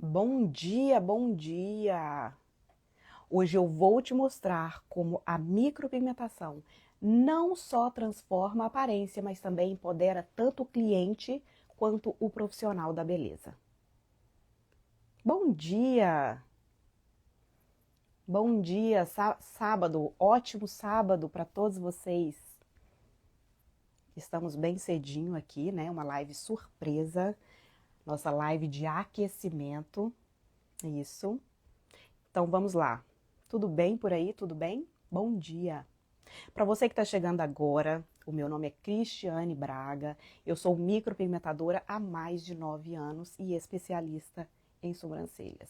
Bom dia, bom dia! Hoje eu vou te mostrar como a micropigmentação não só transforma a aparência, mas também empodera tanto o cliente quanto o profissional da beleza. Bom dia! Bom dia, sábado, ótimo sábado para todos vocês. Estamos bem cedinho aqui, né? Uma live surpresa, nossa live de aquecimento. Isso. Então vamos lá. Tudo bem por aí? Tudo bem? Bom dia. Para você que está chegando agora, o meu nome é Cristiane Braga, eu sou micropigmentadora há mais de 9 anos e especialista em sobrancelhas.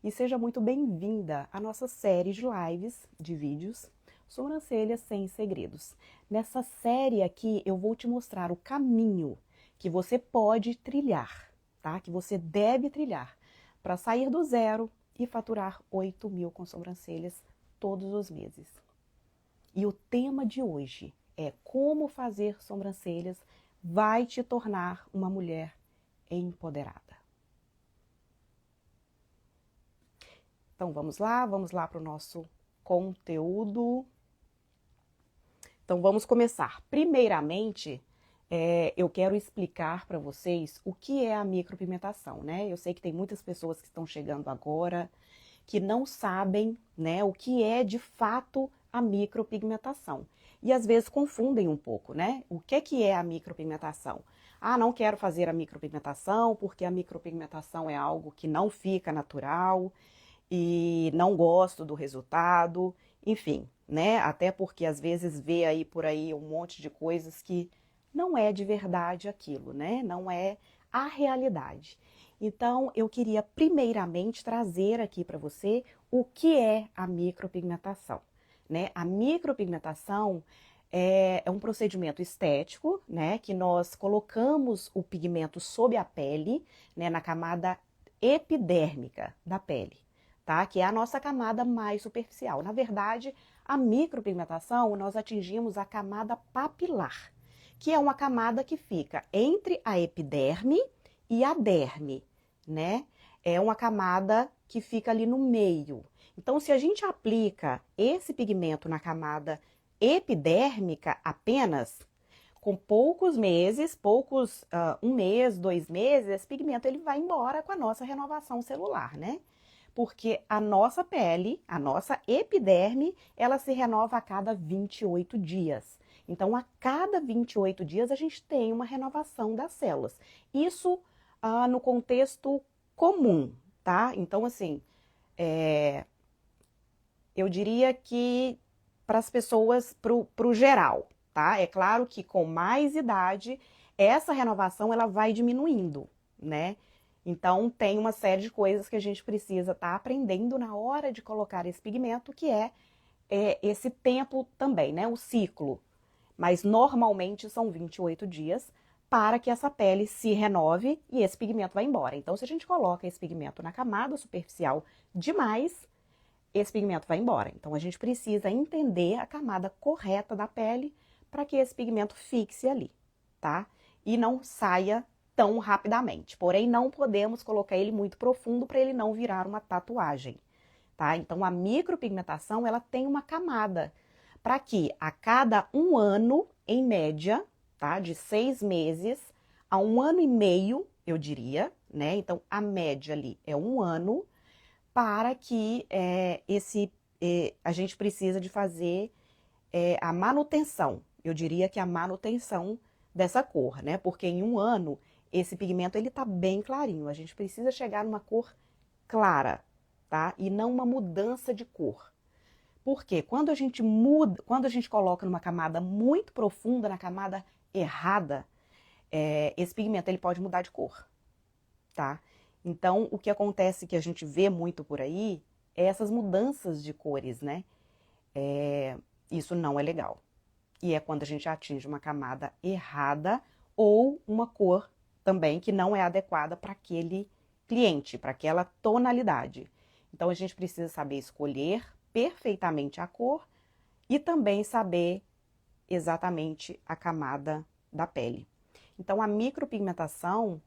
E seja muito bem-vinda à nossa série de lives, de vídeos, Sobrancelhas Sem Segredos. Nessa série aqui eu vou te mostrar o caminho que você pode trilhar, tá? Que você deve trilhar para sair do zero e faturar 8 mil com sobrancelhas todos os meses. E o tema de hoje é como fazer sobrancelhas vai te tornar uma mulher empoderada. Então vamos lá para o nosso conteúdo. Então vamos começar. Primeiramente, eu quero explicar para vocês o que é a micropigmentação, né? Eu sei que tem muitas pessoas que estão chegando agora que não sabem, né, o que é de fato a micropigmentação. E às vezes confundem um pouco, né? O que é a micropigmentação? Ah, não quero fazer a micropigmentação porque a micropigmentação é algo que não fica natural e não gosto do resultado, enfim, né? Até porque às vezes vê aí por aí um monte de coisas que não é de verdade aquilo, né? Não é a realidade. Então, eu queria primeiramente trazer aqui para você o que é a micropigmentação, né? A micropigmentação é um procedimento estético, né? Que nós colocamos o pigmento sob a pele, né? Na camada epidérmica da pele, tá? Que é a nossa camada mais superficial. Na verdade, a micropigmentação nós atingimos a camada papilar, que é uma camada que fica entre a epiderme e a derme, né? É uma camada que fica ali no meio. Então, se a gente aplica esse pigmento na camada epidérmica apenas, com poucos meses, um mês, 2 meses, esse pigmento ele vai embora com a nossa renovação celular, né? Porque a nossa pele, a nossa epiderme, ela se renova a cada 28 dias. Então, a cada 28 dias, a gente tem uma renovação das células. Isso no contexto comum, tá? Então, assim, eu diria que para as pessoas, para o geral, tá? É claro que com mais idade, essa renovação ela vai diminuindo, né? Então, tem uma série de coisas que a gente precisa estar aprendendo na hora de colocar esse pigmento, que é esse tempo também, né? O ciclo. Mas normalmente são 28 dias para que essa pele se renove e esse pigmento vai embora. Então, se a gente coloca esse pigmento na camada superficial demais, esse pigmento vai embora. Então, a gente precisa entender a camada correta da pele para que esse pigmento fixe ali, tá? E não saia tão rapidamente. Porém, não podemos colocar ele muito profundo para ele não virar uma tatuagem, tá? Então, a micropigmentação, ela tem uma camada para que a cada 1 ano, em média, tá? De 6 meses a 1 ano e meio, eu diria, né? Então, a média ali é 1 ano para que a gente precisa de fazer a manutenção. Eu diria que a manutenção dessa cor, né? Porque em 1 ano, esse pigmento ele tá bem clarinho. A gente precisa chegar numa cor clara, tá? E não uma mudança de cor. Porque quando a gente muda, quando a gente coloca numa camada muito profunda, na camada errada, esse pigmento ele pode mudar de cor, tá? Então, o que acontece que a gente vê muito por aí é essas mudanças de cores, né? Isso não é legal. E é quando a gente atinge uma camada errada ou uma cor também que não é adequada para aquele cliente, para aquela tonalidade. Então, a gente precisa saber escolher perfeitamente a cor e também saber exatamente a camada da pele. Então, a micropigmentação,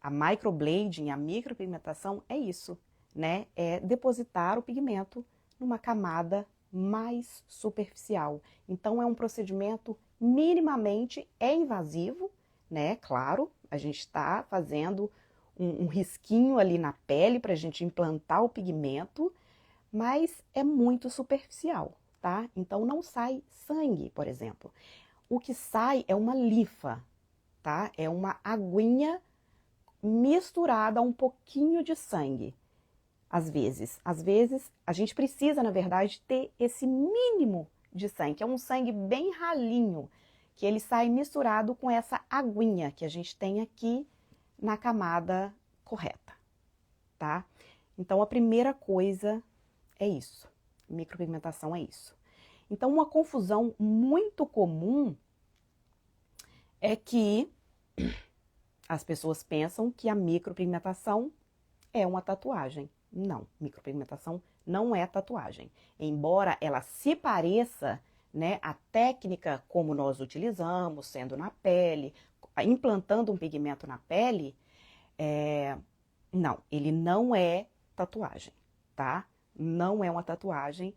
A microblading, a micropigmentação é isso, né? É depositar o pigmento numa camada mais superficial. Então, é um procedimento minimamente invasivo, né? Claro, a gente está fazendo um risquinho ali na pele para a gente implantar o pigmento, mas é muito superficial, tá? Então, não sai sangue, por exemplo. O que sai é uma linfa, tá? É uma aguinha misturada a um pouquinho de sangue. Às vezes a gente precisa, na verdade, ter esse mínimo de sangue, que é um sangue bem ralinho, que ele sai misturado com essa aguinha que a gente tem aqui na camada correta, tá? Então, a primeira coisa é isso. Micropigmentação é isso. Então, uma confusão muito comum é que as pessoas pensam que a micropigmentação é uma tatuagem. Não, micropigmentação não é tatuagem. Embora ela se pareça, né, a técnica como nós utilizamos, sendo na pele, implantando um pigmento na pele, não, ele não é tatuagem, tá? Não é uma tatuagem,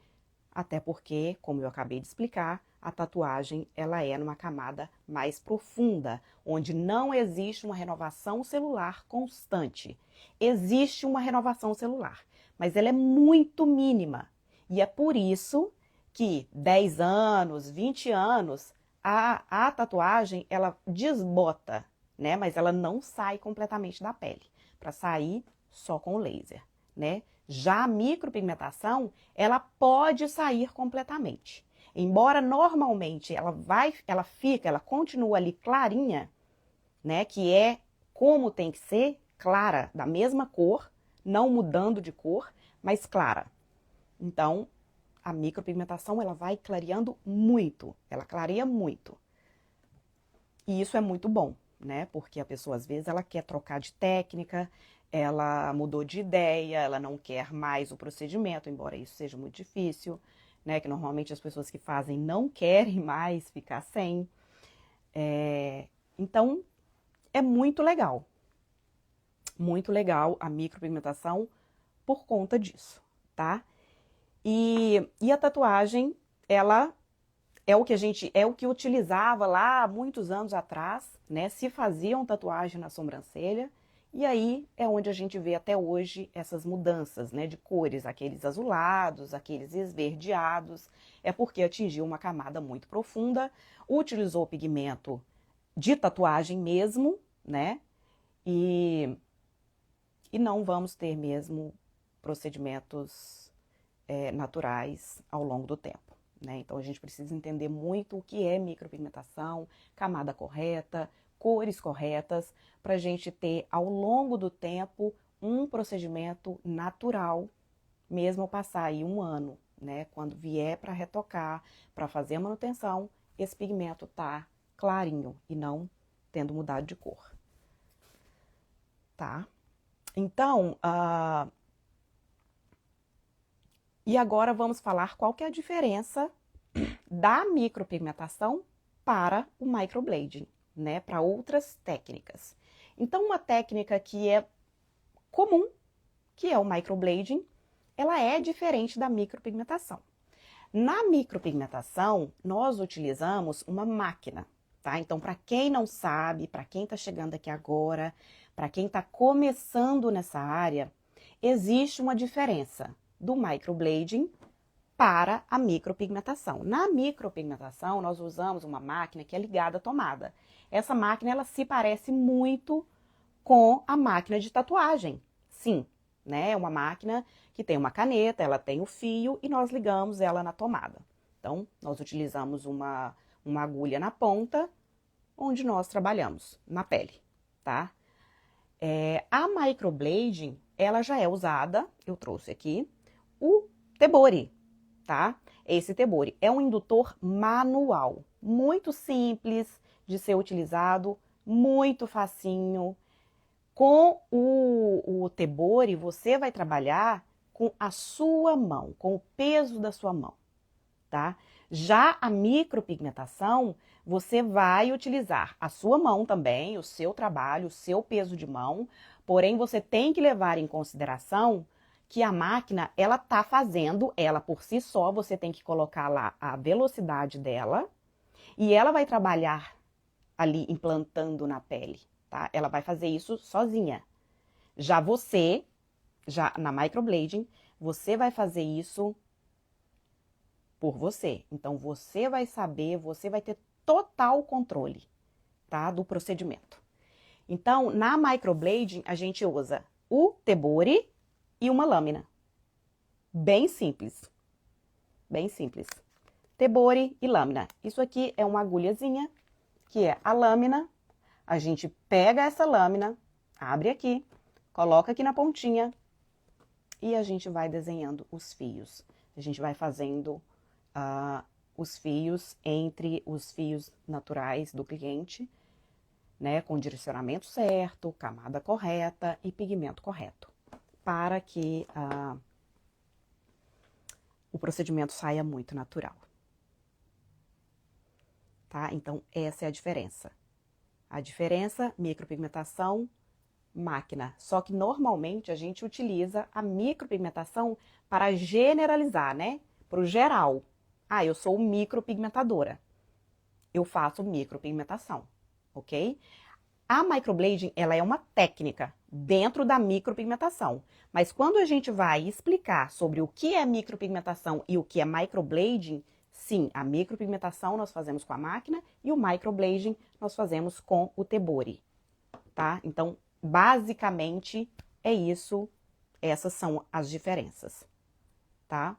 até porque, como eu acabei de explicar, a tatuagem ela é numa camada mais profunda, onde não existe uma renovação celular constante. Existe uma renovação celular, mas ela é muito mínima. E é por isso que 10 anos, 20 anos, a tatuagem ela desbota, né? Mas ela não sai completamente da pele, para sair só com o laser, né? Já a micropigmentação, ela pode sair completamente. Embora normalmente ela continua ali clarinha, né? Que é como tem que ser, clara, da mesma cor, não mudando de cor, mas clara. Então, a micropigmentação ela vai clareando muito, ela clareia muito. E isso é muito bom, né? Porque a pessoa às vezes ela quer trocar de técnica, ela mudou de ideia, ela não quer mais o procedimento, embora isso seja muito difícil, né? Que normalmente as pessoas que fazem não querem mais ficar sem. Então, é muito legal a micropigmentação por conta disso, tá? E a tatuagem, ela é o que utilizava lá há muitos anos atrás, né? Se faziam tatuagem na sobrancelha, e aí é onde a gente vê até hoje essas mudanças, né, de cores, aqueles azulados, aqueles esverdeados, é porque atingiu uma camada muito profunda, utilizou pigmento de tatuagem mesmo, né? E não vamos ter mesmo procedimentos naturais ao longo do tempo, né? Então a gente precisa entender muito o que é micropigmentação, camada correta, cores corretas, para a gente ter ao longo do tempo um procedimento natural, mesmo ao passar aí um ano, né? Quando vier para retocar, para fazer a manutenção, esse pigmento tá clarinho e não tendo mudado de cor, tá? Então, e agora vamos falar qual que é a diferença da micropigmentação para o microblading, né? Para outras técnicas. Então, uma técnica que é comum, que é o microblading, ela é diferente da micropigmentação. Na micropigmentação, nós utilizamos uma máquina, tá? Então, para quem não sabe, para quem está chegando aqui agora, para quem está começando nessa área, existe uma diferença do microblading para a micropigmentação. Na micropigmentação, nós usamos uma máquina que é ligada à tomada. Essa máquina, ela se parece muito com a máquina de tatuagem. Sim, né? É uma máquina que tem uma caneta, ela tem o fio e nós ligamos ela na tomada. Então, nós utilizamos uma agulha na ponta, onde nós trabalhamos, na pele, tá? A microblading, ela já é usada, eu trouxe aqui, o Tebori, tá? Esse Tebori é um indutor manual, muito simples de ser utilizado, muito facinho. Com o Tebori, você vai trabalhar com a sua mão, com o peso da sua mão, tá? Já a micropigmentação, você vai utilizar a sua mão também, o seu trabalho, o seu peso de mão, porém você tem que levar em consideração que a máquina, ela tá fazendo, ela por si só, você tem que colocar lá a velocidade dela e ela vai trabalhar ali implantando na pele, tá? Ela vai fazer isso sozinha. Já você, já na microblading, você vai fazer isso por você. Então, você vai saber, você vai ter total controle, tá? Do procedimento. Então, na microblading, a gente usa o tebori e uma lâmina. Bem simples. Bem simples. Tebori e lâmina. Isso aqui é uma agulhazinha, que é a lâmina. A gente pega essa lâmina, abre aqui, coloca aqui na pontinha e a gente vai desenhando os fios. A gente vai fazendo os fios entre os fios naturais do cliente, né, com direcionamento certo, camada correta e pigmento correto, para que o procedimento saia muito natural. Tá? Então, essa é a diferença. A diferença, micropigmentação, máquina. Só que normalmente a gente utiliza a micropigmentação para generalizar, né? Para o geral. Ah, eu sou micropigmentadora. Eu faço micropigmentação, ok? A microblading, ela é uma técnica dentro da micropigmentação. Mas quando a gente vai explicar sobre o que é micropigmentação e o que é microblading, sim, a micropigmentação nós fazemos com a máquina e o microblading nós fazemos com o tebori, tá? Então, basicamente, é isso, essas são as diferenças, tá?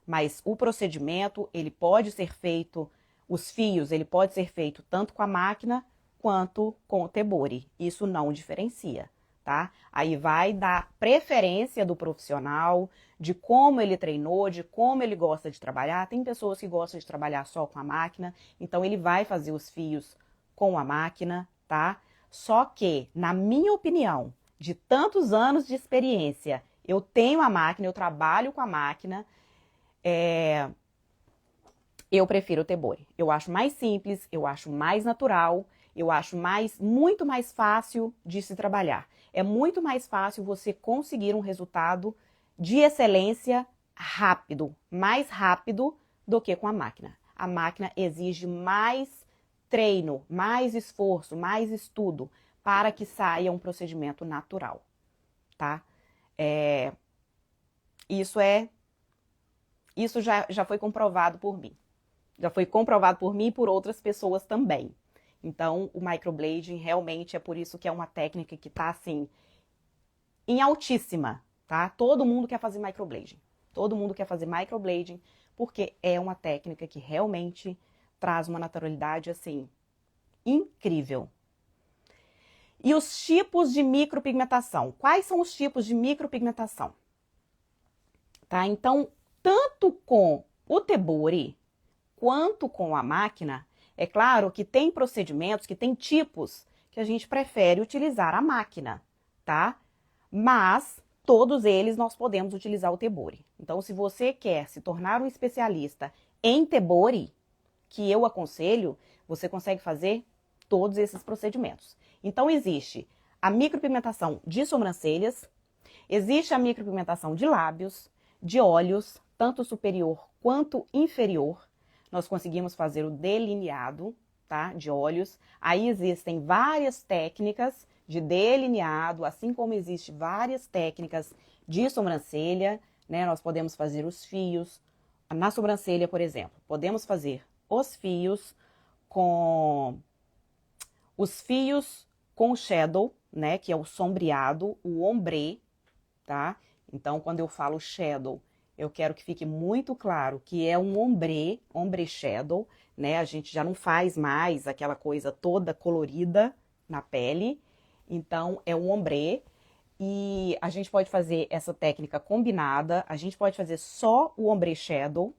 Mas o procedimento, ele pode ser feito, os fios, ele pode ser feito tanto com a máquina quanto com o tebori. Isso não diferencia, tá? Aí vai dar preferência do profissional, de como ele treinou, de como ele gosta de trabalhar. Tem pessoas que gostam de trabalhar só com a máquina, então ele vai fazer os fios com a máquina, tá? Só que, na minha opinião, de tantos anos de experiência, eu tenho a máquina, eu trabalho com a máquina, eu prefiro o tebori. Eu acho mais simples, eu acho mais natural, eu acho muito mais fácil de se trabalhar. É muito mais fácil você conseguir um resultado de excelência rápido, mais rápido do que com a máquina. A máquina exige mais treino, mais esforço, mais estudo para que saia um procedimento natural, tá? Isso já foi comprovado por mim. Já foi comprovado por mim e por outras pessoas também. Então, o microblading realmente é por isso que é uma técnica que tá assim, em altíssima, tá? Todo mundo quer fazer microblading. Todo mundo quer fazer microblading porque é uma técnica que realmente traz uma naturalidade assim, incrível. E os tipos de micropigmentação? Quais são os tipos de micropigmentação? Tá? Então, tanto com o tebori quanto com a máquina, é claro que tem procedimentos, que tem tipos que a gente prefere utilizar a máquina, tá? Mas todos eles nós podemos utilizar o tebori. Então, se você quer se tornar um especialista em tebori, que eu aconselho, você consegue fazer todos esses procedimentos. Então, existe a micropigmentação de sobrancelhas, existe a micropigmentação de lábios, de olhos, tanto superior quanto inferior. Nós conseguimos fazer o delineado, tá, de olhos. Aí existem várias técnicas de delineado, assim como existem várias técnicas de sobrancelha, né? Nós podemos fazer os fios. Na sobrancelha, por exemplo, podemos fazer os fios com o shadow, né, que é o sombreado, o ombre, tá? Então, quando eu falo shadow, eu quero que fique muito claro que é um ombre shadow, né? A gente já não faz mais aquela coisa toda colorida na pele. Então, é um ombre. E a gente pode fazer essa técnica combinada. A gente pode fazer só o ombre shadow.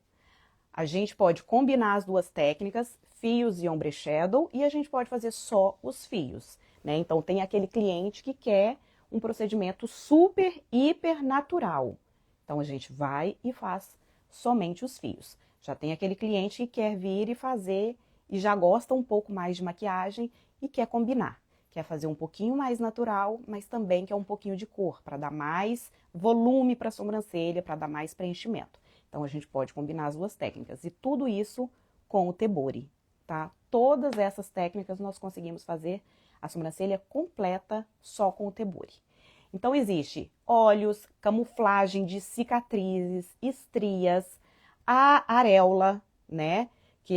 A gente pode combinar as duas técnicas, fios e ombre shadow. E a gente pode fazer só os fios, né? Então, tem aquele cliente que quer um procedimento super, hiper natural. Então, a gente vai e faz somente os fios. Já tem aquele cliente que quer vir e fazer e já gosta um pouco mais de maquiagem e quer combinar. Quer fazer um pouquinho mais natural, mas também quer um pouquinho de cor, para dar mais volume para a sobrancelha, para dar mais preenchimento. Então, a gente pode combinar as duas técnicas. E tudo isso com o Tebori, tá? Todas essas técnicas nós conseguimos fazer a sobrancelha completa só com o Tebori. Então, existe olhos, camuflagem de cicatrizes, estrias, a areola, né? Que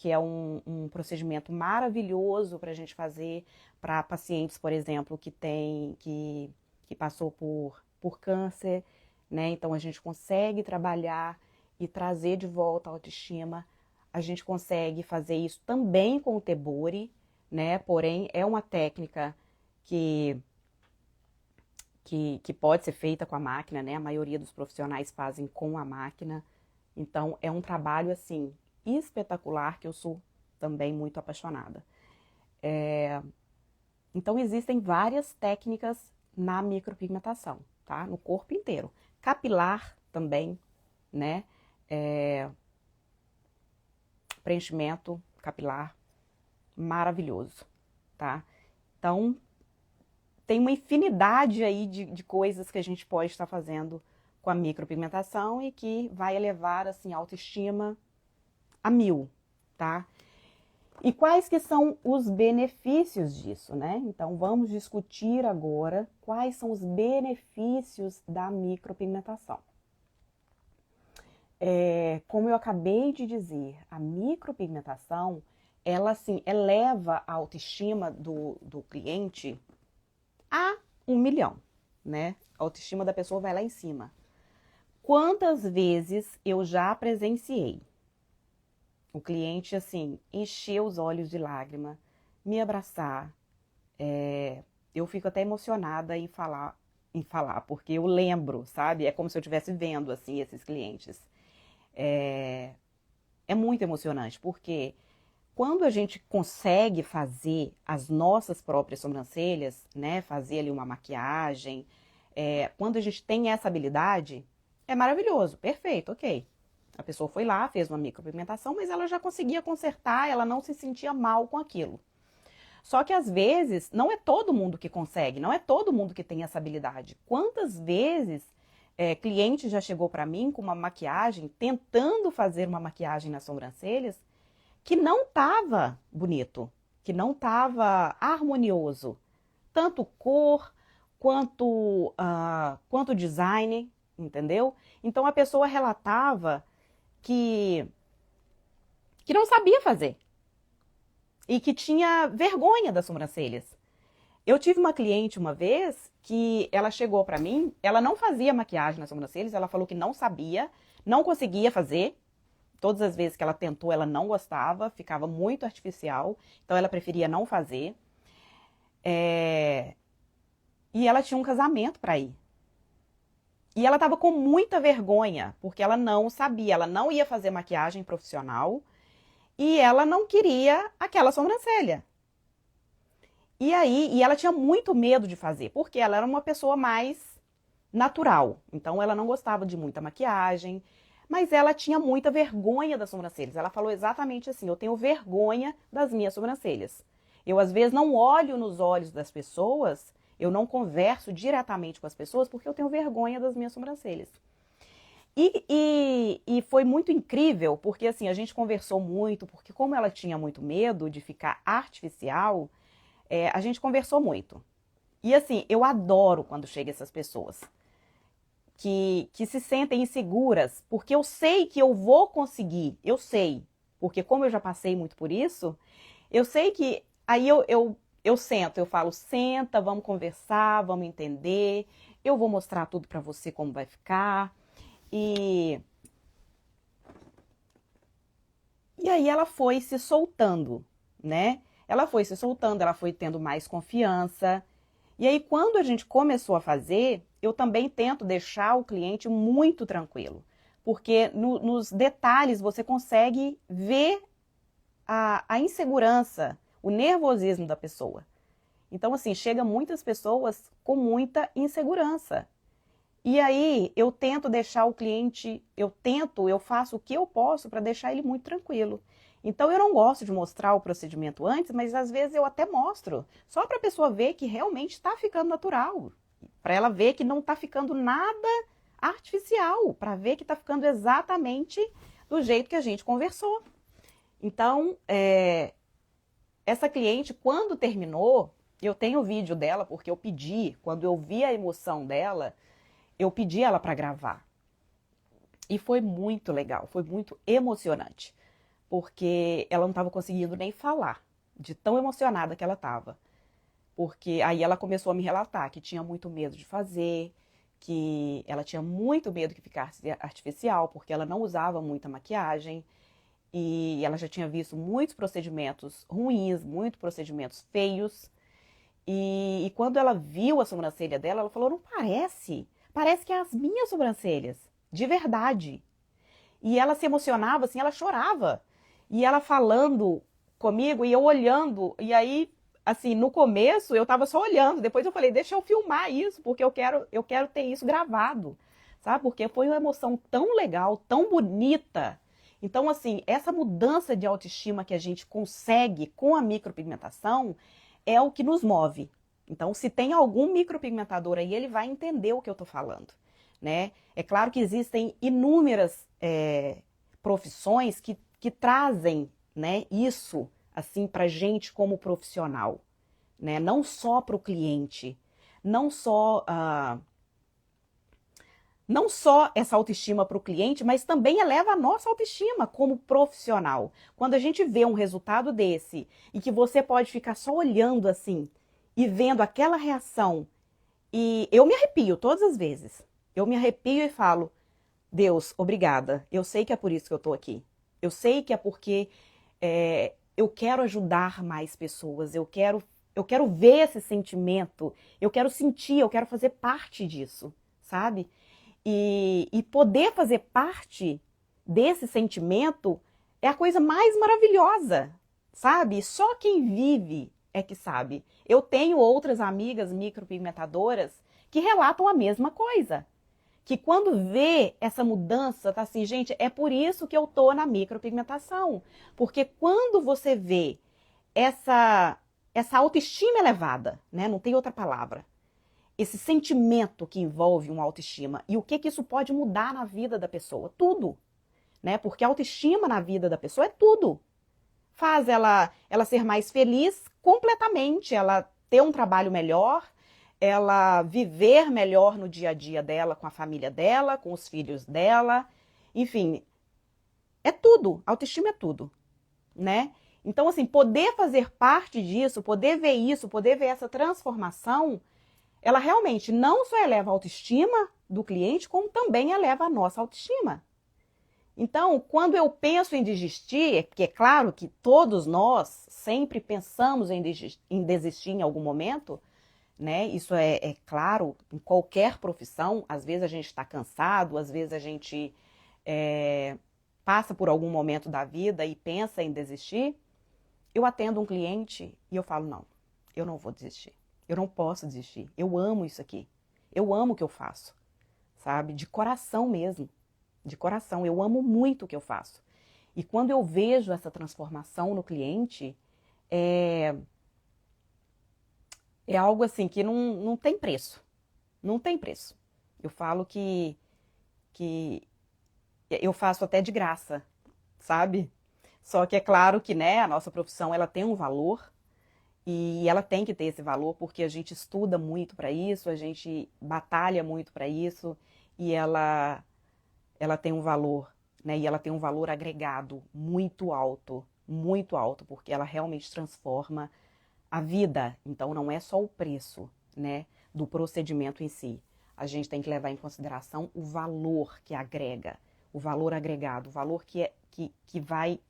é um procedimento maravilhoso para a gente fazer para pacientes, por exemplo, que passou por câncer, né? Então a gente consegue trabalhar e trazer de volta a autoestima. A gente consegue fazer isso também com o Tebori, né? Porém, é uma técnica que pode ser feita com a máquina, né? A maioria dos profissionais fazem com a máquina. Então, é um trabalho, assim, espetacular, que eu sou também muito apaixonada. Então, existem várias técnicas na micropigmentação, tá? No corpo inteiro. Capilar também, né? Preenchimento capilar maravilhoso, tá? Então, tem uma infinidade aí de coisas que a gente pode estar fazendo com a micropigmentação e que vai elevar, assim, a autoestima a 1000, tá? E quais que são os benefícios disso, né? Então, vamos discutir agora quais são os benefícios da micropigmentação. Como eu acabei de dizer, a micropigmentação, ela, assim, eleva a autoestima do cliente a 1 milhão, né? A autoestima da pessoa vai lá em cima. Quantas vezes eu já presenciei o cliente, assim, encher os olhos de lágrima, me abraçar. Eu fico até emocionada em falar, porque eu lembro, sabe? É como se eu estivesse vendo, assim, esses clientes. É muito emocionante, porque quando a gente consegue fazer as nossas próprias sobrancelhas, né? Fazer ali uma maquiagem, quando a gente tem essa habilidade, é maravilhoso, perfeito, ok. A pessoa foi lá, fez uma micropigmentação, mas ela já conseguia consertar, ela não se sentia mal com aquilo. Só que às vezes não é todo mundo que consegue, não é todo mundo que tem essa habilidade. Quantas vezes cliente já chegou para mim com uma maquiagem, tentando fazer uma maquiagem nas sobrancelhas, que não estava bonito, que não estava harmonioso. Tanto cor quanto design, entendeu? Então a pessoa relatava que não sabia fazer e que tinha vergonha das sobrancelhas. Eu tive uma cliente uma vez que ela chegou para mim, ela não fazia maquiagem nas sobrancelhas, ela falou que não sabia, não conseguia fazer. Todas as vezes que ela tentou, ela não gostava, ficava muito artificial, então ela preferia não fazer. E ela tinha um casamento para ir. E ela estava com muita vergonha, porque ela não sabia, ela não ia fazer maquiagem profissional e ela não queria aquela sobrancelha. E ela tinha muito medo de fazer, porque ela era uma pessoa mais natural. Então ela não gostava de muita maquiagem, mas ela tinha muita vergonha das sobrancelhas. Ela falou exatamente assim: eu tenho vergonha das minhas sobrancelhas. Eu às vezes não olho nos olhos das pessoas, eu não converso diretamente com as pessoas porque eu tenho vergonha das minhas sobrancelhas. E foi muito incrível, porque assim, a gente conversou muito, porque como ela tinha muito medo de ficar artificial, a gente conversou muito. E assim, eu adoro quando chegam essas pessoas que se sentem inseguras, porque eu sei que eu vou conseguir, eu sei, porque como eu já passei muito por isso, eu sei que aí eu sento, eu falo, senta, vamos conversar, vamos entender, eu vou mostrar tudo pra você como vai ficar. E aí ela foi se soltando, né? Ela foi se soltando, ela foi tendo mais confiança. E aí, quando a gente começou a fazer, eu também tento deixar o cliente muito tranquilo. Porque nos detalhes você consegue ver a insegurança, o nervosismo da pessoa. Então, assim, chega muitas pessoas com muita insegurança. E aí eu tento deixar o cliente, eu faço o que eu posso para deixar ele muito tranquilo. Então eu não gosto de mostrar o procedimento antes, mas às vezes eu até mostro, só para a pessoa ver que realmente está ficando natural, para ela ver que não está ficando nada artificial, para ver que está ficando exatamente do jeito que a gente conversou. Então, essa cliente, quando terminou, eu tenho o vídeo dela, porque eu pedi, quando eu vi a emoção dela, eu pedi ela para gravar. E foi muito legal, foi muito emocionante, porque ela não estava conseguindo nem falar, de tão emocionada que ela estava. Porque aí ela começou a me relatar que tinha muito medo de fazer, que ela tinha muito medo que ficasse artificial, porque ela não usava muita maquiagem, e ela já tinha visto muitos procedimentos ruins, muitos procedimentos feios. E quando ela viu a sobrancelha dela, ela falou: não parece, parece que é as minhas sobrancelhas, de verdade. E ela se emocionava, assim, ela chorava. E ela falando comigo e eu olhando. E aí, assim, no começo eu tava só olhando. Depois eu falei: deixa eu filmar isso, porque eu quero ter isso gravado, sabe? Porque foi uma emoção tão legal, tão bonita. Então, assim, essa mudança de autoestima que a gente consegue com a micropigmentação é o que nos move. Então, se tem algum micropigmentador aí, ele vai entender o que eu tô falando, né? É claro que existem inúmeras profissões que trazem, né, isso assim para gente como profissional, né? Não só para o cliente, não só não só essa autoestima para o cliente, mas também eleva a nossa autoestima como profissional. Quando a gente vê um resultado desse e que você pode ficar só olhando assim e vendo aquela reação, e eu me arrepio todas as vezes. Eu me arrepio e falo: Deus, obrigada. Eu sei que é por isso que eu estou aqui. Eu sei que é porque eu quero ajudar mais pessoas. Eu quero ver esse sentimento. Eu quero sentir. Eu quero fazer parte disso, sabe? E poder fazer parte desse sentimento é a coisa mais maravilhosa, sabe? Só quem vive é que sabe. Eu tenho outras amigas micropigmentadoras que relatam a mesma coisa, que quando vê essa mudança, tá assim, gente, é por isso que eu tô na micropigmentação. Porque quando você vê essa autoestima elevada, né? Não tem outra palavra. Esse sentimento que envolve uma autoestima e o que isso pode mudar na vida da pessoa, tudo, né? Porque a autoestima na vida da pessoa é tudo. Faz ela ser mais feliz completamente, ela ter um trabalho melhor, ela viver melhor no dia a dia dela, com a família dela, com os filhos dela, enfim, é tudo. Autoestima é tudo, né? Então, assim, poder fazer parte disso, poder ver isso, poder ver essa transformação, ela realmente não só eleva a autoestima do cliente, como também eleva a nossa autoestima. Então, quando eu penso em desistir, porque é claro que todos nós sempre pensamos em desistir em algum momento, né? Isso é claro em qualquer profissão. Às vezes a gente está cansado, às vezes a gente passa por algum momento da vida e pensa em desistir. Eu atendo um cliente e eu falo: não, eu não vou desistir. Eu não posso desistir. Eu amo isso aqui. Eu amo o que eu faço, sabe? De coração mesmo. De coração. Eu amo muito o que eu faço. E quando eu vejo essa transformação no cliente, é, é algo assim que não tem preço. Não tem preço. Eu falo que eu faço até de graça, sabe? Só que é claro que, né, a nossa profissão ela tem um valor e ela tem que ter esse valor porque a gente estuda muito para isso, a gente batalha muito para isso e ela tem um valor, né? E ela tem um valor agregado muito alto, porque ela realmente transforma a vida. Então não é só o preço, né, do procedimento em si. A gente tem que levar em consideração o valor que agrega, o valor agregado, o valor que vai,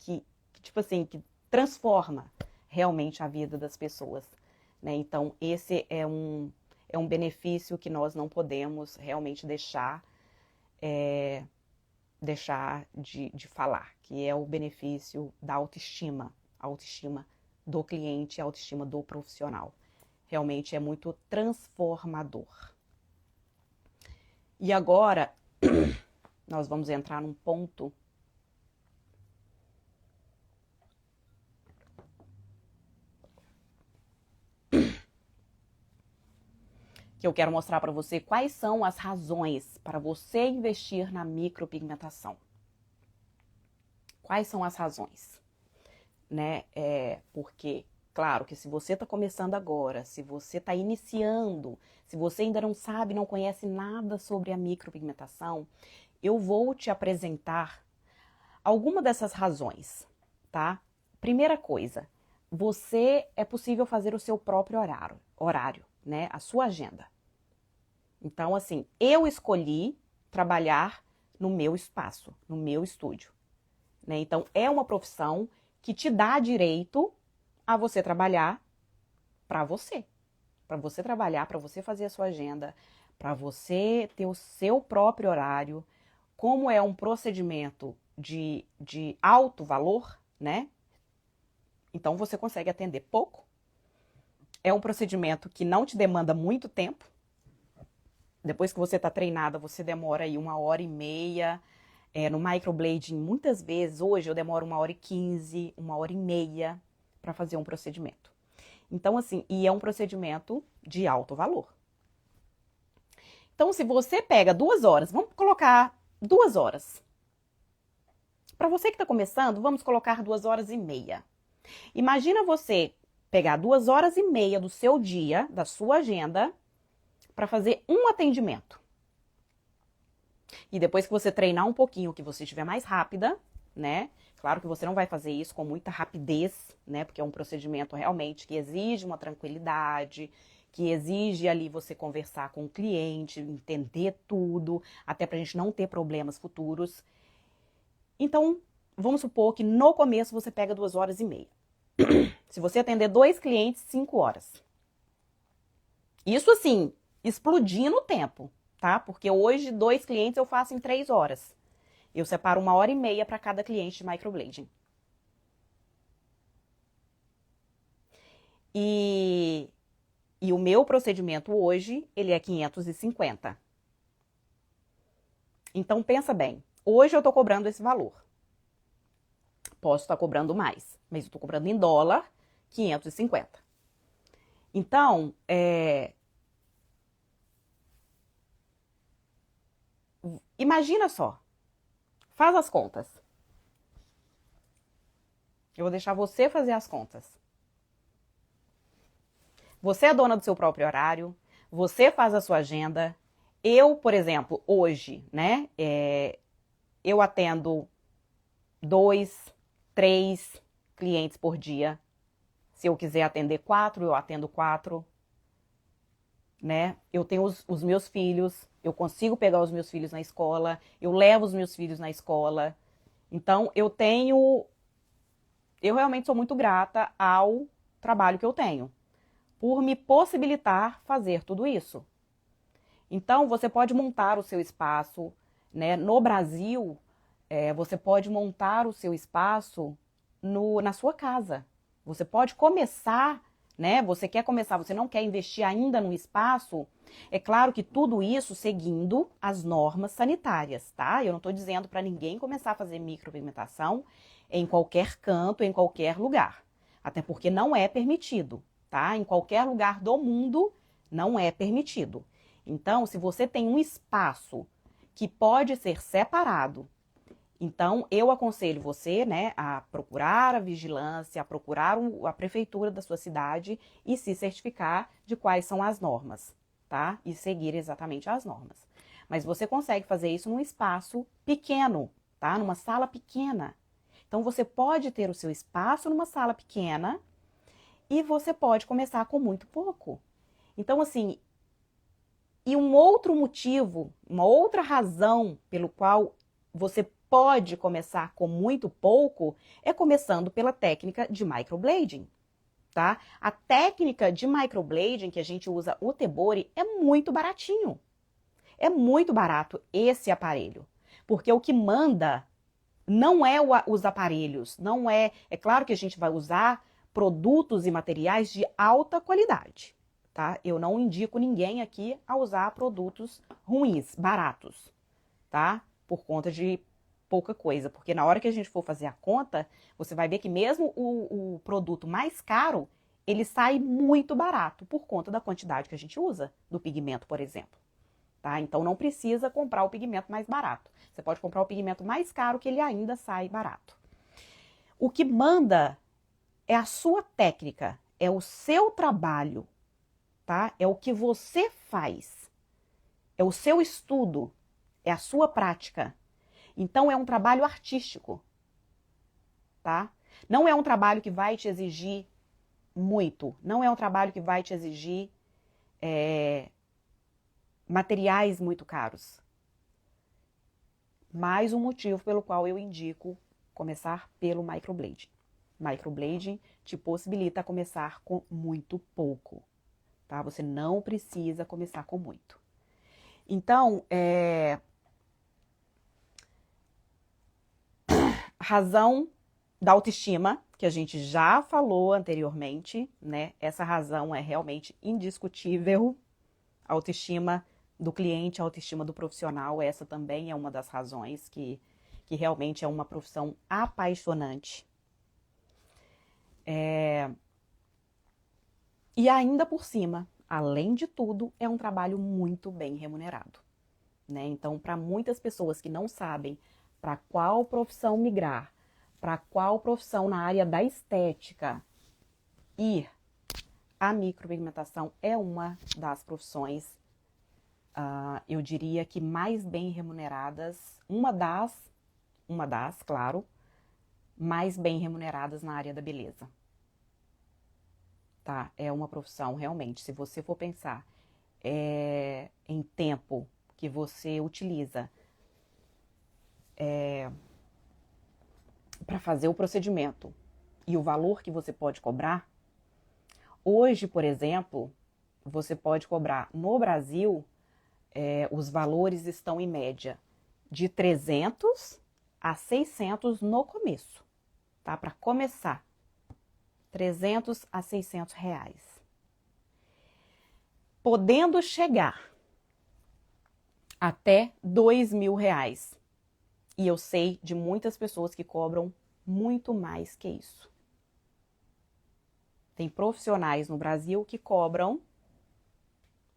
tipo assim, que transforma realmente a vida das pessoas, né? Então esse é um benefício que nós não podemos realmente deixar de falar, que é o benefício da autoestima, a autoestima do cliente, a autoestima do profissional. Realmente é muito transformador. E agora, nós vamos entrar num ponto que eu quero mostrar para você quais são as razões para você investir na micropigmentação. Quais são as razões? Né? Porque, claro, que se você está começando agora, se você está iniciando, se você ainda não sabe, não conhece nada sobre a micropigmentação, eu vou te apresentar alguma dessas razões, tá? Primeira coisa, é possível fazer o seu próprio horário, né? A sua agenda. Então, assim, eu escolhi trabalhar no meu espaço, no meu estúdio, né? Então, é uma profissão que te dá direito a você trabalhar para você trabalhar, para você fazer a sua agenda, para você ter o seu próprio horário. Como é um procedimento de alto valor, né? Então você consegue atender pouco. É um procedimento que não te demanda muito tempo. Depois que você está treinada, você demora aí 1h30. No microblading, muitas vezes, hoje eu demoro 1h15, 1h30 para fazer um procedimento. Então, assim, e é um procedimento de alto valor. Então, se você pega 2 horas, vamos colocar 2 horas. Para você que está começando, vamos colocar 2h30. Imagina você pegar 2h30 do seu dia, da sua agenda, para fazer um atendimento. E depois que você treinar um pouquinho, que você estiver mais rápida, né? Claro que você não vai fazer isso com muita rapidez, né? Porque é um procedimento realmente que exige uma tranquilidade, que exige ali você conversar com o cliente, entender tudo, até pra gente não ter problemas futuros. Então, vamos supor que no começo você pega 2h30. Se você atender 2 clientes, 5 horas. Isso assim, explodindo o tempo, tá? Porque hoje 2 clientes eu faço em 3 horas. Eu separo 1h30 para cada cliente de microblading. E o meu procedimento hoje, ele é 550. Então, pensa bem. Hoje eu estou cobrando esse valor. Posso estar cobrando mais, mas eu estou cobrando em dólar, 550. Então, imagina só. Faz as contas. Eu vou deixar você fazer as contas. Você é dona do seu próprio horário, você faz a sua agenda. Eu, por exemplo, hoje, né, eu atendo 2, 3 clientes por dia. Se eu quiser atender 4, eu atendo 4. Né? Eu tenho os meus filhos, eu consigo pegar os meus filhos na escola, eu levo os meus filhos na escola. Então, eu realmente sou muito grata ao trabalho que eu tenho, por me possibilitar fazer tudo isso. Então, você pode montar o seu espaço, né? No Brasil, você pode montar o seu espaço na sua casa. Você pode começar, né? Você quer começar, você não quer investir ainda no espaço. É claro que tudo isso seguindo as normas sanitárias, tá? Eu não estou dizendo para ninguém começar a fazer micropigmentação em qualquer canto, em qualquer lugar. Até porque não é permitido, tá? Em qualquer lugar do mundo não é permitido. Então, se você tem um espaço que pode ser separado, então eu aconselho você, né, a procurar a vigilância, a procurar a prefeitura da sua cidade e se certificar de quais são as normas, tá? E seguir exatamente as normas. Mas você consegue fazer isso num espaço pequeno, tá? Numa sala pequena. Então você pode ter o seu espaço numa sala pequena e você pode começar com muito pouco. Então, assim, e um outro motivo, uma outra razão pelo qual você pode começar com muito pouco é começando pela técnica de microblading, tá? A técnica de microblading que a gente usa, o Tebori, é muito baratinho. É muito barato esse aparelho, porque o que manda não é os aparelhos, não é... É claro que a gente vai usar produtos e materiais de alta qualidade, tá? Eu não indico ninguém aqui a usar produtos ruins, baratos, tá? Por conta de pouca coisa, porque na hora que a gente for fazer a conta, você vai ver que mesmo o produto mais caro, ele sai muito barato, por conta da quantidade que a gente usa do pigmento, por exemplo. Tá? Então não precisa comprar o pigmento mais barato. Você pode comprar o pigmento mais caro que ele ainda sai barato. O que manda é a sua técnica, é o seu trabalho, tá? É o que você faz, é o seu estudo, é a sua prática. Então é um trabalho artístico, tá? Não é um trabalho que vai te exigir muito, não é um trabalho que vai te exigir materiais muito caros. Mais um motivo pelo qual eu indico começar pelo microblading. Microblading te possibilita começar com muito pouco, tá? Você não precisa começar com muito. Então, razão da autoestima, que a gente já falou anteriormente, né? Essa razão é realmente indiscutível. A autoestima do cliente, a autoestima do profissional, essa também é uma das razões que realmente é uma profissão apaixonante. E ainda por cima, além de tudo, é um trabalho muito bem remunerado, né? Então, para muitas pessoas que não sabem para qual profissão migrar, para qual profissão na área da estética ir, a micropigmentação é uma das profissões, eu diria que mais bem remuneradas, uma das, claro, mais bem remuneradas na área da beleza. Tá? É uma profissão, realmente, se você for pensar em tempo que você utiliza para fazer o procedimento e o valor que você pode cobrar, hoje, por exemplo, você pode cobrar no Brasil, os valores estão em média de 300 a 600 no começo, tá? Para começar, 300 a 600 reais. Podendo chegar até 2.000 reais. E eu sei de muitas pessoas que cobram muito mais que isso. Tem profissionais no Brasil que cobram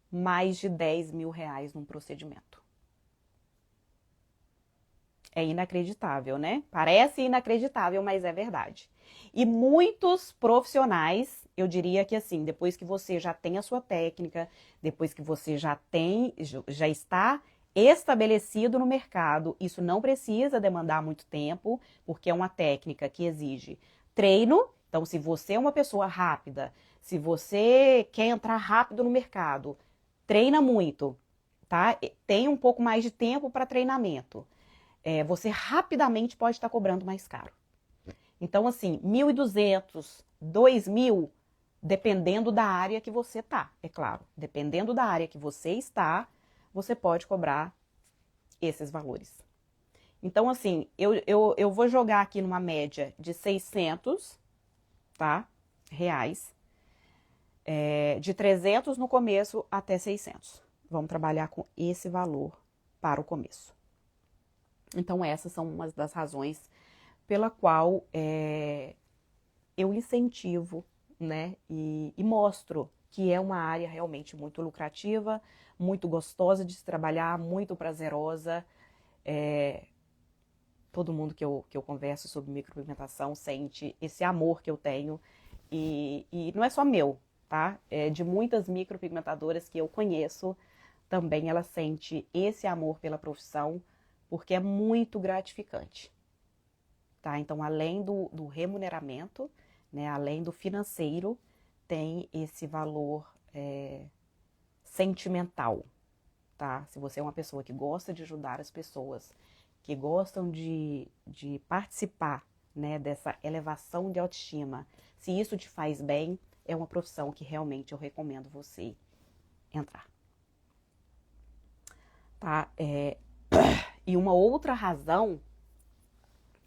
mais de 10.000 reais num procedimento. É inacreditável, né? Parece inacreditável, mas é verdade. E muitos profissionais, eu diria que assim, depois que você já tem a sua técnica, depois que você já está estabelecido no mercado, isso não precisa demandar muito tempo, porque é uma técnica que exige treino. Então, se você é uma pessoa rápida, se você quer entrar rápido no mercado, treina muito, tá? Tem um pouco mais de tempo para treinamento. Você rapidamente pode estar cobrando mais caro. Então, assim, 1.200, 2.000, dependendo da área que você tá, é claro. Dependendo da área que você está, você pode cobrar esses valores. Então, assim, eu vou jogar aqui numa média de 600, tá? Reais. De 300 no começo até 600. Vamos trabalhar com esse valor para o começo. Então, essas são umas das razões pela qual eu incentivo, né, e mostro que é uma área realmente muito lucrativa, muito gostosa de se trabalhar, muito prazerosa. Todo mundo que eu converso sobre micropigmentação sente esse amor que eu tenho, e não é só meu, tá? É de muitas micropigmentadoras que eu conheço, também ela sente esse amor pela profissão, porque é muito gratificante, tá? Então, além do remuneramento, né, além do financeiro, tem esse valor sentimental, tá? Se você é uma pessoa que gosta de ajudar as pessoas, que gostam de participar, né, dessa elevação de autoestima, se isso te faz bem, é uma profissão que realmente eu recomendo você entrar. Tá? E uma outra razão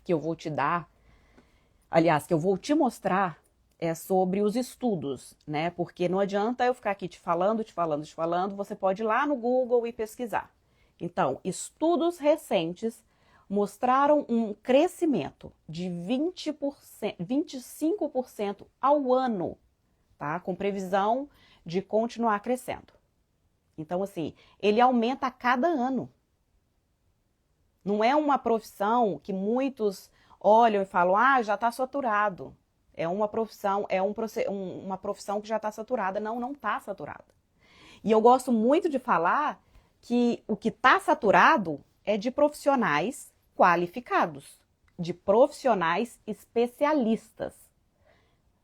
que eu vou te dar, aliás, que eu vou te mostrar, é sobre os estudos, né? Porque não adianta eu ficar aqui te falando, você pode ir lá no Google e pesquisar. Então, estudos recentes mostraram um crescimento de 20%, 25% ao ano, tá? Com previsão de continuar crescendo. Então, assim, ele aumenta a cada ano. Não é uma profissão que muitos olham e falam, ah, já está saturado. É uma profissão, uma profissão que já está saturada. Não, não está saturada. E eu gosto muito de falar que o que está saturado é de profissionais qualificados, de profissionais especialistas,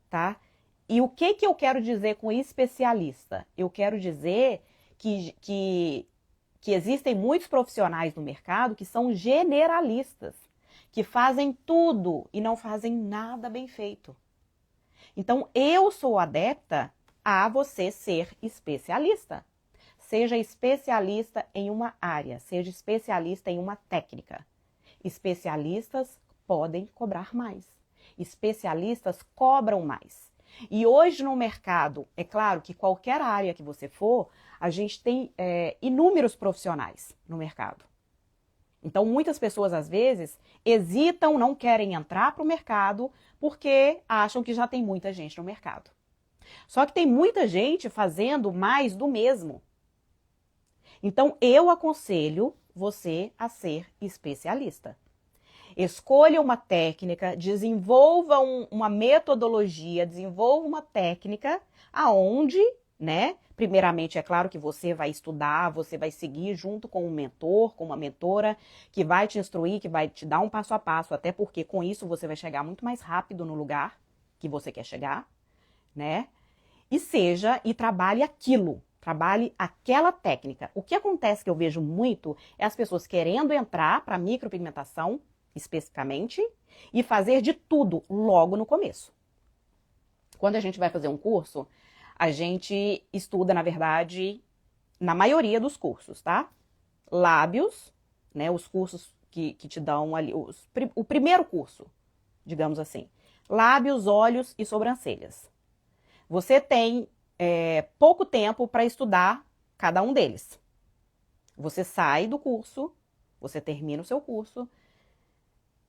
tá? E o que eu quero dizer com especialista? Eu quero dizer que existem muitos profissionais no mercado que são generalistas, que fazem tudo e não fazem nada bem feito. Então, eu sou adepta a você ser especialista. Seja especialista em uma área, seja especialista em uma técnica. Especialistas podem cobrar mais. Especialistas cobram mais. E hoje no mercado, é claro que qualquer área que você for, a gente tem inúmeros profissionais no mercado. Então, muitas pessoas, às vezes, hesitam, não querem entrar para o mercado porque acham que já tem muita gente no mercado. Só que tem muita gente fazendo mais do mesmo. Então, eu aconselho você a ser especialista. Escolha uma técnica, desenvolva uma metodologia, desenvolva uma técnica aonde, né? Primeiramente, é claro que você vai estudar, você vai seguir junto com um mentor, com uma mentora, que vai te instruir, que vai te dar um passo a passo, até porque com isso você vai chegar muito mais rápido no lugar que você quer chegar, né? E trabalhe aquilo, trabalhe aquela técnica. O que acontece que eu vejo muito é as pessoas querendo entrar para micropigmentação, especificamente, e fazer de tudo logo no começo. Quando a gente vai fazer um curso, a gente estuda, na verdade, na maioria dos cursos, tá? Lábios, né? Os cursos que te dão ali, o primeiro curso, digamos assim. Lábios, olhos e sobrancelhas. Você tem pouco tempo para estudar cada um deles. Você sai do curso, você termina o seu curso,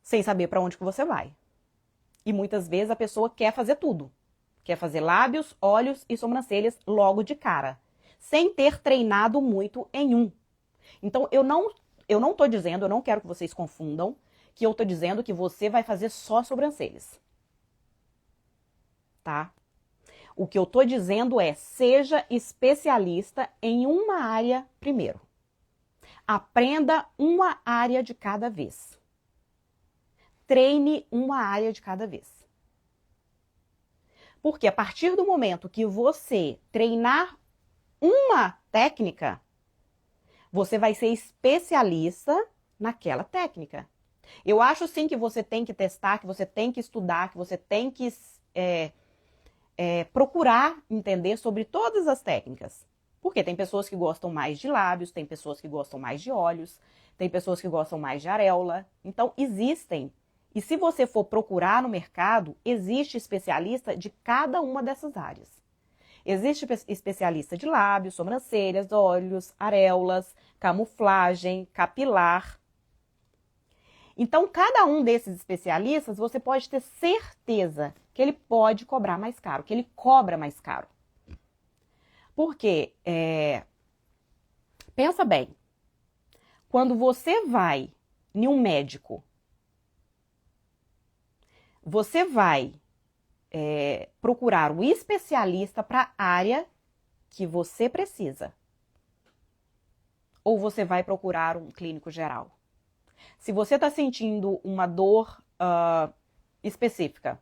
sem saber para onde que você vai. E muitas vezes a pessoa quer fazer tudo. Quer fazer lábios, olhos e sobrancelhas logo de cara, sem ter treinado muito em um. Então, eu não tô dizendo, eu não quero que vocês confundam, que eu tô dizendo que você vai fazer só sobrancelhas. Tá? O que eu tô dizendo é, seja especialista em uma área primeiro. Aprenda uma área de cada vez. Treine uma área de cada vez. Porque a partir do momento que você treinar uma técnica, você vai ser especialista naquela técnica. Eu acho sim que você tem que testar, que você tem que estudar, que você tem que procurar entender sobre todas as técnicas. Porque tem pessoas que gostam mais de lábios, tem pessoas que gostam mais de olhos, tem pessoas que gostam mais de areola. Então, existem. E se você for procurar no mercado, existe especialista de cada uma dessas áreas. Existe especialista de lábios, sobrancelhas, olhos, areolas, camuflagem, capilar. Então, cada um desses especialistas, você pode ter certeza que ele pode cobrar mais caro, que ele cobra mais caro. Porque, pensa bem, quando você vai em um médico, você vai procurar um especialista para a área que você precisa. Ou você vai procurar um clínico geral. Se você está sentindo uma dor específica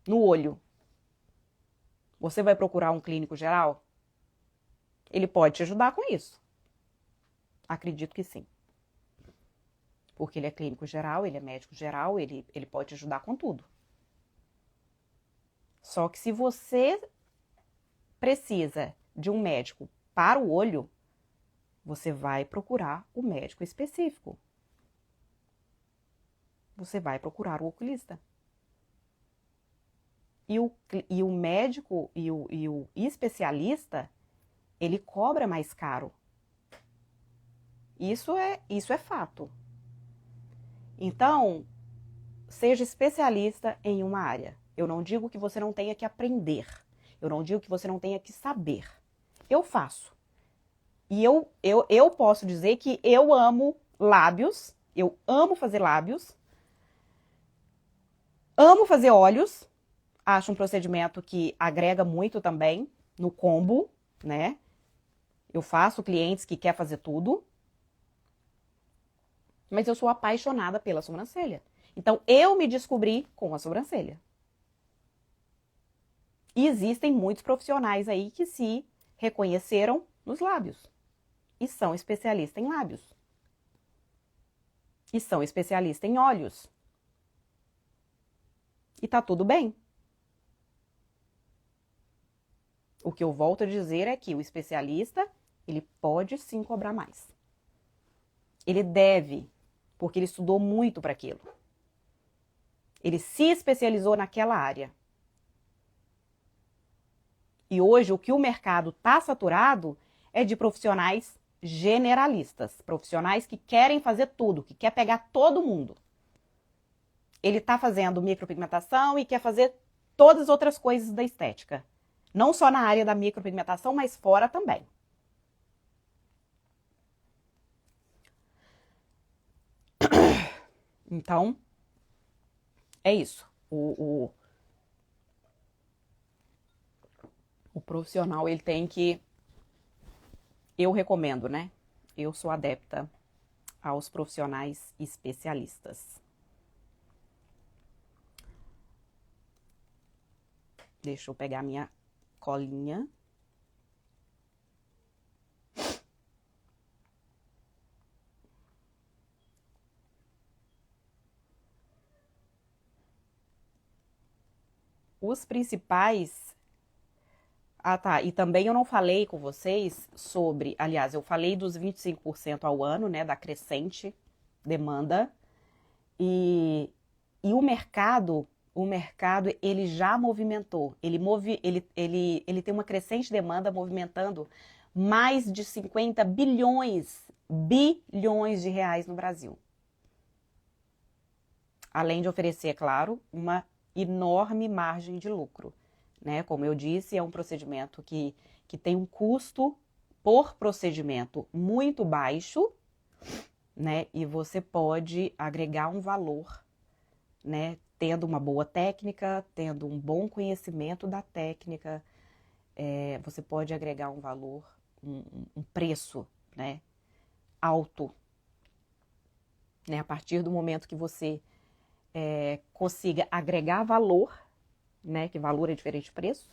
no olho, você vai procurar um clínico geral? Ele pode te ajudar com isso. Acredito que sim. Porque ele é clínico geral, ele é médico geral, ele pode te ajudar com tudo. Só que se você precisa de um médico para o olho, você vai procurar o médico específico. Você vai procurar o oculista. e o médico e o especialista, ele cobra mais caro. Isso é fato. Então, seja especialista em uma área. Eu não digo que você não tenha que aprender. Eu não digo que você não tenha que saber. Eu faço. E eu posso dizer que eu amo lábios. Eu amo fazer lábios. Amo fazer olhos. Acho um procedimento que agrega muito também no combo, né? Eu faço clientes que querem fazer tudo. Mas eu sou apaixonada pela sobrancelha. Então, eu me descobri com a sobrancelha. E existem muitos profissionais aí que se reconheceram nos lábios. E são especialistas em lábios. E são especialistas em olhos. E tá tudo bem. O que eu volto a dizer é que o especialista, ele pode sim cobrar mais. Ele deve, porque ele estudou muito para aquilo. Ele se especializou naquela área. E hoje o que o mercado está saturado é de profissionais generalistas, profissionais que querem fazer tudo, que quer pegar todo mundo. Ele está fazendo micropigmentação e quer fazer todas as outras coisas da estética. Não só na área da micropigmentação, mas fora também. Então, é isso. O profissional, ele tem que... Eu recomendo, né? Eu sou adepta aos profissionais especialistas. Deixa eu pegar minha colinha. Os principais... Ah, tá. E também eu não falei com vocês sobre... Aliás, eu falei dos 25% ao ano, né? Da crescente demanda. E o mercado, ele já movimentou. Ele tem uma crescente demanda movimentando mais de 50 bilhões de reais no Brasil. Além de oferecer, é claro, uma enorme margem de lucro. Né? Como eu disse, é um procedimento que tem um custo por procedimento muito baixo, né? E você pode agregar um valor, né? Tendo uma boa técnica, tendo um bom conhecimento da técnica, você pode agregar um valor, um preço, né? Alto. Né? A partir do momento que você consiga agregar valor, né, que valor é diferente de preço,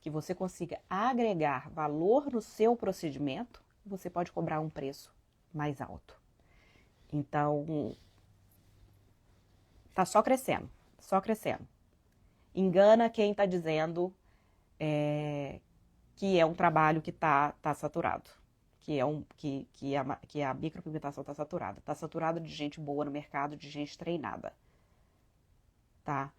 que você consiga agregar valor no seu procedimento, você pode cobrar um preço mais alto. Então, tá só crescendo, só crescendo. Engana quem tá dizendo que é um trabalho que tá saturado, que a micropigmentação tá saturada. Tá saturada de gente boa no mercado, de gente treinada, tá?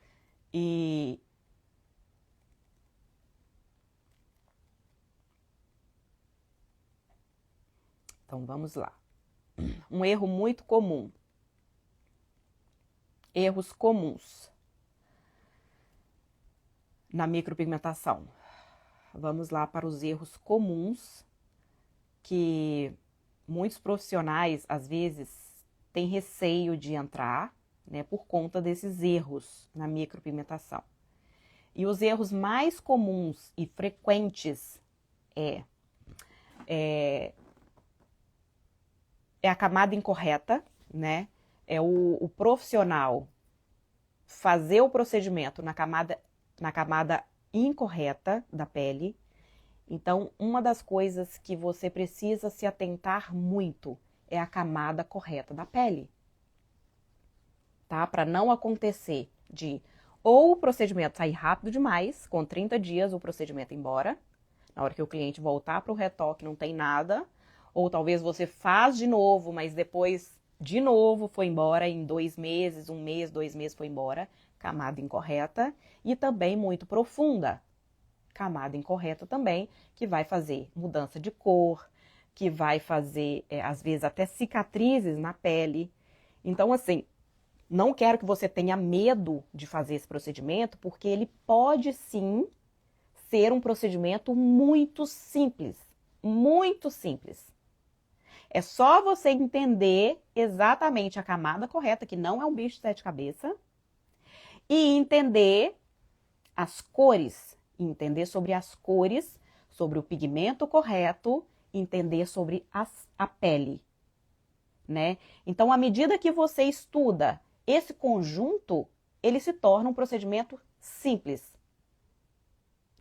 Então, vamos lá. Um erro muito comum. Erros comuns na micropigmentação. Vamos lá para os erros comuns que muitos profissionais, às vezes, têm receio de entrar, né, por conta desses erros na micropigmentação. E os erros mais comuns e frequentes é a camada incorreta, né? É o profissional fazer o procedimento na camada incorreta da pele. Então, uma das coisas que você precisa se atentar muito é a camada correta da pele. Tá? Para não acontecer de ou o procedimento sair rápido demais, com 30 dias o procedimento ir embora, na hora que o cliente voltar para o retoque não tem nada, ou talvez você faz de novo, mas depois de novo foi embora em 2 meses, 1 mês, 2 meses foi embora. camada incorreta, e também muito profunda, camada incorreta também, que vai fazer mudança de cor, que vai fazer, às vezes, até cicatrizes na pele. Então, assim, não quero que você tenha medo de fazer esse procedimento, porque ele pode sim ser um procedimento muito simples, muito simples. É só você entender exatamente a camada correta, que não é um bicho de 7 cabeças, e entender as cores, entender sobre as cores, sobre o pigmento correto, entender sobre a pele, né? Então, à medida que você estuda esse conjunto, ele se torna um procedimento simples.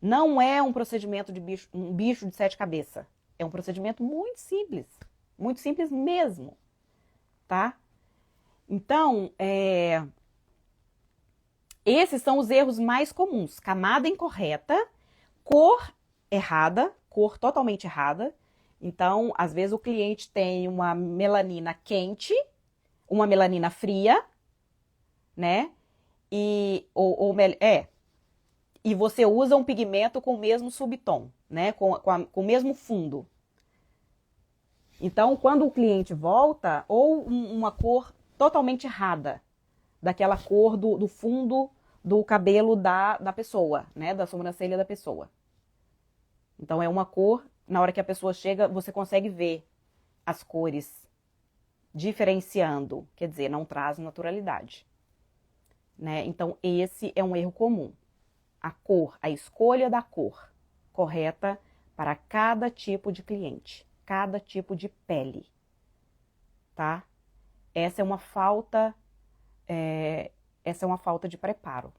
Não é um procedimento de um bicho de 7 cabeças. É um procedimento muito simples mesmo, tá? Então, esses são os erros mais comuns. Camada incorreta, cor errada, cor totalmente errada. Então, às vezes o cliente tem uma melanina quente, uma melanina fria, né? E você usa um pigmento com o mesmo subtom, né? Com o mesmo fundo. Então, quando o cliente volta, ou uma cor totalmente errada, daquela cor do fundo do cabelo da pessoa, né? Da sobrancelha da pessoa. Então, é uma cor, na hora que a pessoa chega, você consegue ver as cores diferenciando, quer dizer, não traz naturalidade, né? Então, esse é um erro comum. A cor, a escolha da cor correta para cada tipo de cliente, cada tipo de pele, tá? Essa é uma falta de preparo.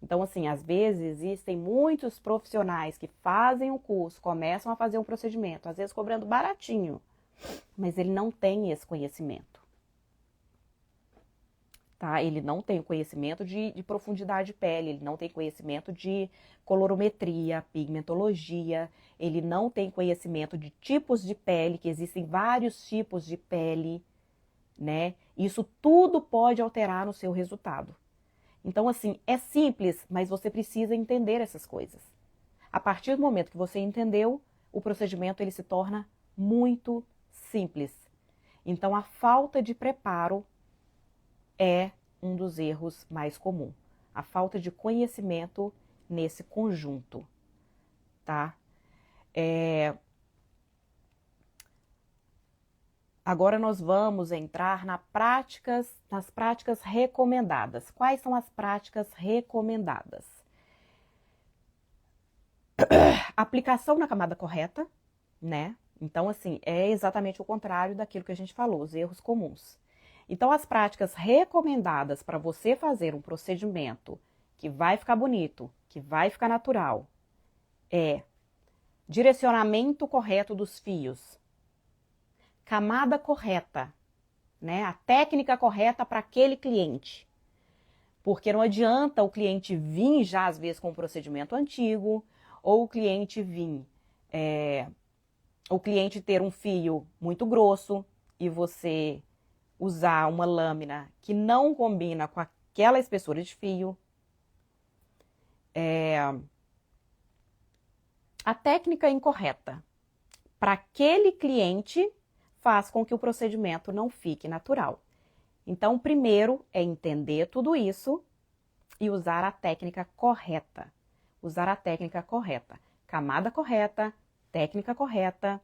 Então, assim, às vezes existem muitos profissionais que fazem o curso, começam a fazer um procedimento, às vezes cobrando baratinho, mas ele não tem esse conhecimento, tá? Ele não tem o conhecimento de profundidade de pele, ele não tem conhecimento de colorometria, pigmentologia, ele não tem conhecimento de tipos de pele, que existem vários tipos de pele, né? Isso tudo pode alterar no seu resultado. Então, assim, é simples, mas você precisa entender essas coisas. A partir do momento que você entendeu, o procedimento ele se torna muito simples. Então, a falta de preparo é um dos erros mais comuns. A falta de conhecimento nesse conjunto, tá? Agora nós vamos entrar nas práticas recomendadas. Quais são as práticas recomendadas? Aplicação na camada correta, né? Então, assim, é exatamente o contrário daquilo que a gente falou, os erros comuns. Então, as práticas recomendadas para você fazer um procedimento que vai ficar bonito, que vai ficar natural, é direcionamento correto dos fios, camada correta, né? A técnica correta para aquele cliente. Porque não adianta o cliente vir já, às vezes, com um procedimento antigo, ou o cliente o cliente ter um fio muito grosso e você usar uma lâmina que não combina com aquela espessura de fio. A técnica incorreta para aquele cliente faz com que o procedimento não fique natural. Então, primeiro é entender tudo isso e usar a técnica correta. Usar a técnica correta. Camada correta, técnica correta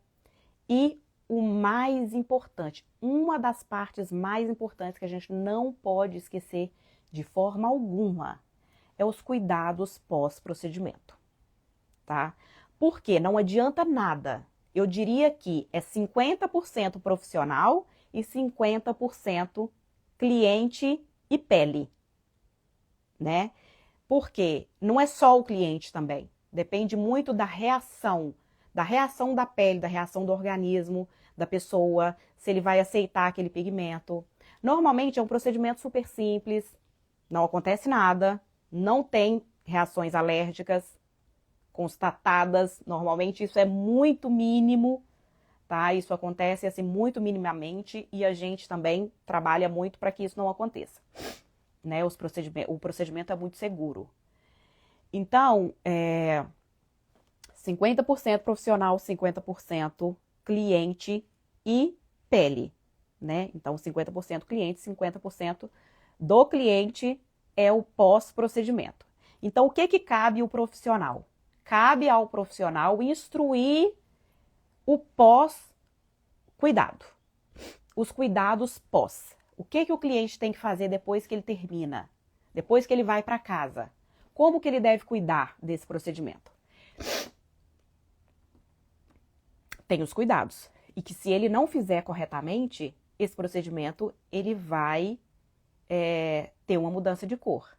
e o mais importante, uma das partes mais importantes que a gente não pode esquecer de forma alguma, é os cuidados pós-procedimento, tá? Porque não adianta nada. Eu diria que é 50% profissional e 50% cliente e pele, né? Porque não é só o cliente também. Depende muito da reação da pele, da reação do organismo, da pessoa, se ele vai aceitar aquele pigmento. Normalmente é um procedimento super simples, não acontece nada, não tem reações alérgicas constatadas, normalmente isso é muito mínimo, tá? Isso acontece assim muito minimamente e a gente também trabalha muito para que isso não aconteça. né? O procedimento é muito seguro. Então, 50% profissional, 50% cliente e pele, né? Então, 50% cliente, 50% do cliente é o pós-procedimento. Então, o que cabe ao profissional? Cabe ao profissional instruir o pós-cuidado, os cuidados pós. O que o cliente tem que fazer depois que ele termina, depois que ele vai para casa? Como que ele deve cuidar desse procedimento? Tem os cuidados. E que se ele não fizer corretamente, esse procedimento, ele vai ter uma mudança de cor.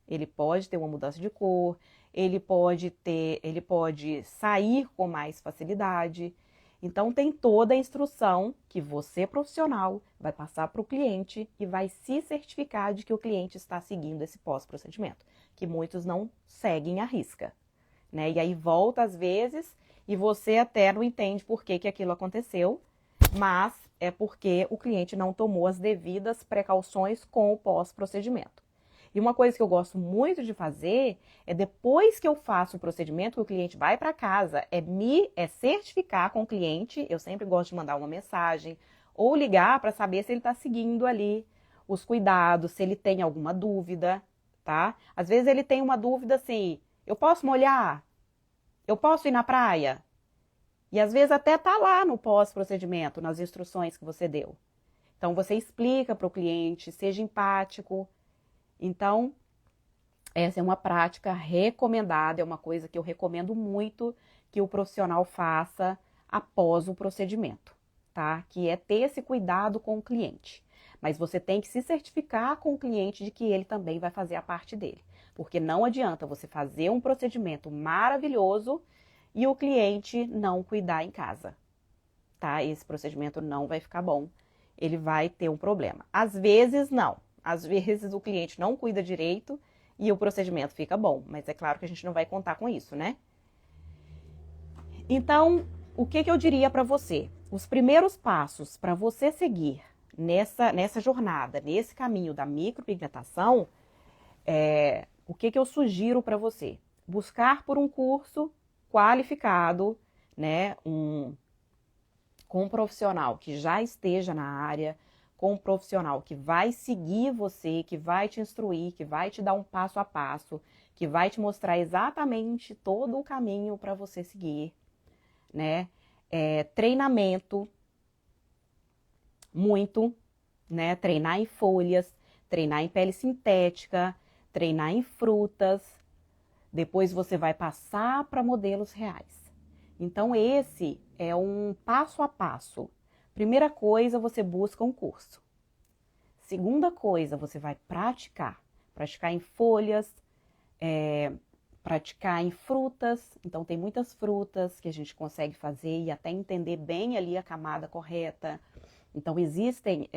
Ele pode ter uma mudança de cor, ele pode sair com mais facilidade. Então, tem toda a instrução que você, profissional, vai passar para o cliente e vai se certificar de que o cliente está seguindo esse pós-procedimento, que muitos não seguem à risca, né? E aí volta às vezes e você até não entende por que aquilo aconteceu, mas é porque o cliente não tomou as devidas precauções com o pós-procedimento. E uma coisa que eu gosto muito de fazer é depois que eu faço o procedimento, que o cliente vai para casa, é certificar com o cliente. Eu sempre gosto de mandar uma mensagem ou ligar para saber se ele está seguindo ali os cuidados, se ele tem alguma dúvida, tá? Às vezes ele tem uma dúvida assim, eu posso molhar? Eu posso ir na praia? E às vezes até tá lá no pós-procedimento, nas instruções que você deu. Então você explica para o cliente, seja empático. Então, essa é uma prática recomendada, é uma coisa que eu recomendo muito que o profissional faça após o procedimento, tá? Que é ter esse cuidado com o cliente. Mas você tem que se certificar com o cliente de que ele também vai fazer a parte dele. Porque não adianta você fazer um procedimento maravilhoso e o cliente não cuidar em casa, tá? Esse procedimento não vai ficar bom, ele vai ter um problema. Às vezes, não. Às vezes o cliente não cuida direito e o procedimento fica bom, mas é claro que a gente não vai contar com isso, né? Então, o que eu diria para você? Os primeiros passos para você seguir nessa jornada, nesse caminho da micropigmentação, o que eu sugiro para você? Buscar por um curso qualificado, né? Com um profissional que já esteja na área, com um profissional que vai seguir você, que vai te instruir, que vai te dar um passo a passo, que vai te mostrar exatamente todo o caminho para você seguir, né? Treinamento, muito, né? Treinar em folhas, treinar em pele sintética, treinar em frutas. Depois você vai passar para modelos reais. Então, esse é um passo a passo. Primeira coisa, você busca um curso. Segunda coisa, você vai praticar. Praticar em folhas, praticar em frutas. Então, tem muitas frutas que a gente consegue fazer e até entender bem ali a camada correta. Então, existem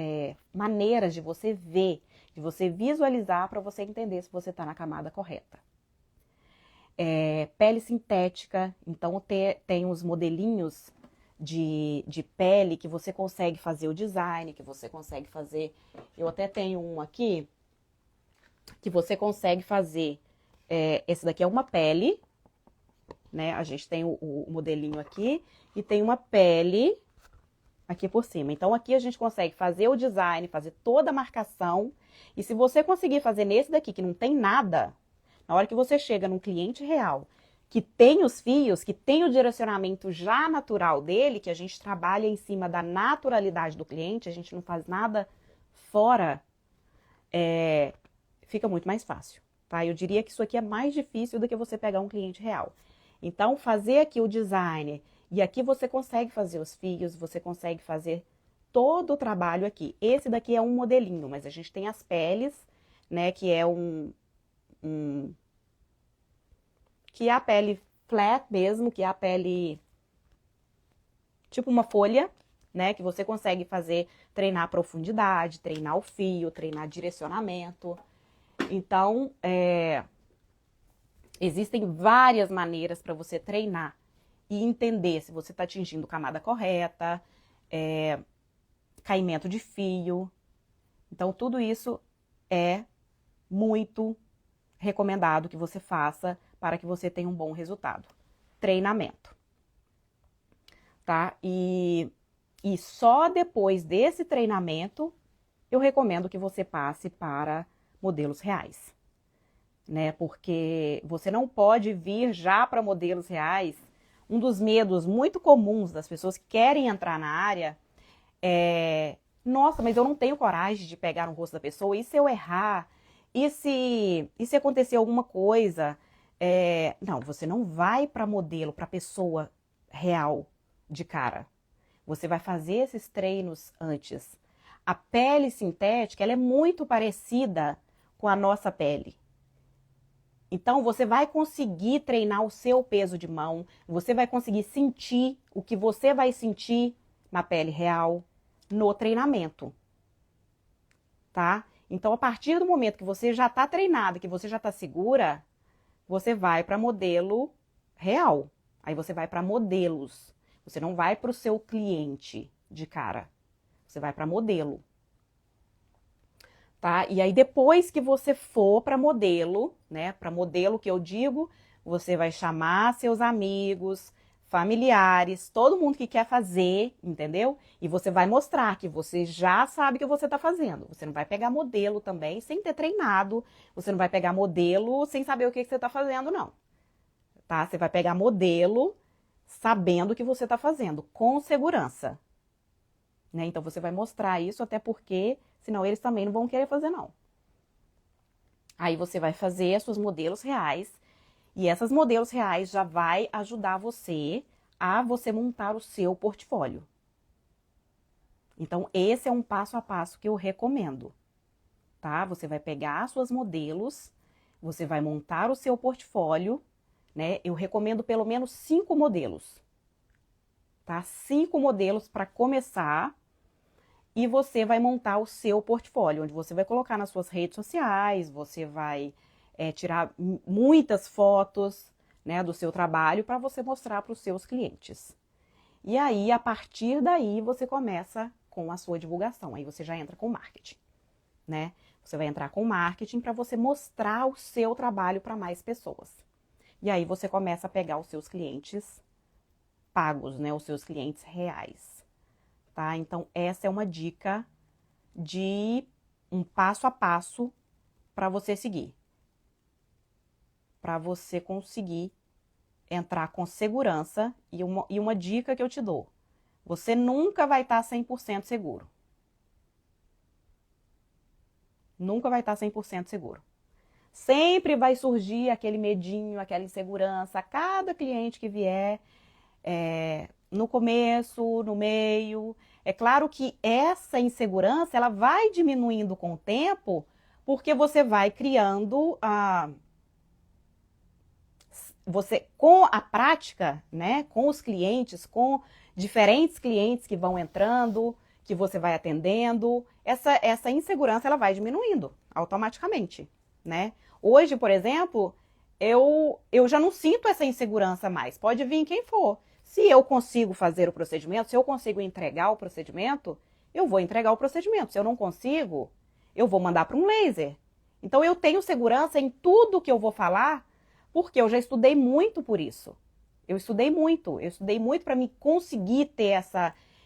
maneiras de você ver, de você visualizar para você entender se você está na camada correta. Pele sintética, então tem os modelinhos de pele que você consegue fazer o design, que você consegue fazer. Eu até tenho um aqui que você consegue fazer. Esse daqui é uma pele, né? A gente tem o modelinho aqui e tem uma pele aqui por cima. Então aqui a gente consegue fazer o design, fazer toda a marcação. E se você conseguir fazer nesse daqui que não tem nada, na hora que você chega num cliente real, que tem os fios, que tem o direcionamento já natural dele, que a gente trabalha em cima da naturalidade do cliente, a gente não faz nada fora, fica muito mais fácil, tá? Eu diria que isso aqui é mais difícil do que você pegar um cliente real. Então, fazer aqui o design, e aqui você consegue fazer os fios, você consegue fazer todo o trabalho aqui. Esse daqui é um modelinho, mas a gente tem as peles, né, que é que é a pele flat mesmo, que é a pele tipo uma folha, né? Que você consegue fazer, treinar a profundidade, treinar o fio, treinar direcionamento. Então, existem várias maneiras para você treinar e entender se você está atingindo camada correta, caimento de fio. Então, tudo isso é muito recomendado que você faça para que você tenha um bom resultado. Treinamento, tá? E só depois desse treinamento, eu recomendo que você passe para modelos reais, né? Porque você não pode vir já para modelos reais. Um dos medos muito comuns das pessoas que querem entrar na área é: nossa, mas eu não tenho coragem de pegar no rosto da pessoa, e se eu errar? E se acontecer alguma coisa? Não, você não vai para modelo, para pessoa real de cara. Você vai fazer esses treinos antes. A pele sintética, ela é muito parecida com a nossa pele. Então, você vai conseguir treinar o seu peso de mão, você vai conseguir sentir o que você vai sentir na pele real no treinamento, tá? Então, a partir do momento que você já está treinada, que você já está segura, você vai para modelo real. Aí você vai para modelos. Você não vai para o seu cliente de cara. Você vai para modelo. Tá? E aí depois que você for para modelo, né? Para modelo que eu digo, você vai chamar seus amigos, familiares, todo mundo que quer fazer, entendeu? E você vai mostrar que você já sabe o que você está fazendo. Você não vai pegar modelo também sem ter treinado. Você não vai pegar modelo sem saber o que você está fazendo, não. Tá? Você vai pegar modelo sabendo o que você está fazendo, com segurança. Né? Então você vai mostrar isso, até porque senão eles também não vão querer fazer, não. Aí você vai fazer os seus modelos reais, e essas modelos reais já vai ajudar você a você montar o seu portfólio. Então, esse é um passo a passo que eu recomendo, tá? Você vai pegar as suas modelos, você vai montar o seu portfólio, né? Eu recomendo pelo menos 5 modelos, tá? 5 modelos para começar. E você vai montar o seu portfólio, onde você vai colocar nas suas redes sociais, você vai tirar muitas fotos, né, do seu trabalho para você mostrar para os seus clientes. E aí, a partir daí, você começa com a sua divulgação. Aí você já entra com marketing, né? Você vai entrar com marketing para você mostrar o seu trabalho para mais pessoas. E aí você começa a pegar os seus clientes pagos, né, os seus clientes reais. Tá? Então, essa é uma dica de um passo a passo para você seguir. Para você conseguir entrar com segurança. E uma dica que eu te dou: você nunca vai estar 100% seguro. Nunca vai estar 100% seguro. Sempre vai surgir aquele medinho, aquela insegurança. Cada cliente que vier, no começo, no meio. É claro que essa insegurança ela vai diminuindo com o tempo, porque você vai criando você com a prática, né, com os clientes, com diferentes clientes que vão entrando, que você vai atendendo, essa insegurança ela vai diminuindo automaticamente, né? Hoje, por exemplo, eu já não sinto essa insegurança mais. Pode vir quem for. Se eu consigo fazer o procedimento, se eu consigo entregar o procedimento, eu vou entregar o procedimento. Se eu não consigo, eu vou mandar para um laser. Então, eu tenho segurança em tudo que eu vou falar, porque eu já estudei muito por isso. Eu estudei muito para me conseguir ter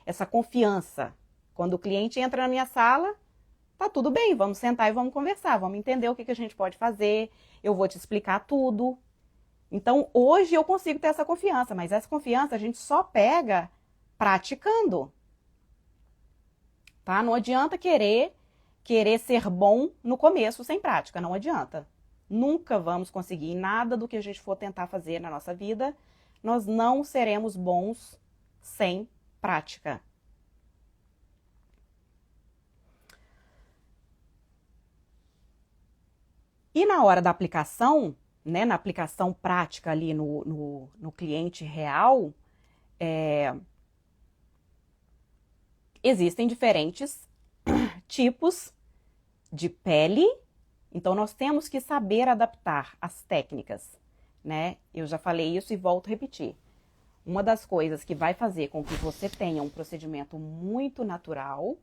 essa confiança. Quando o cliente entra na minha sala, tá tudo bem, vamos sentar e vamos conversar, vamos entender o que a gente pode fazer, eu vou te explicar tudo. Então, hoje eu consigo ter essa confiança, mas essa confiança a gente só pega praticando, tá? Não adianta querer ser bom no começo sem prática, não adianta. Nunca vamos conseguir nada do que a gente for tentar fazer na nossa vida, nós não seremos bons sem prática. E na hora da aplicação, né, na aplicação prática ali no cliente real, existem diferentes tipos de pele, então nós temos que saber adaptar as técnicas, né? Eu já falei isso e volto a repetir. Uma das coisas que vai fazer com que você tenha um procedimento muito natural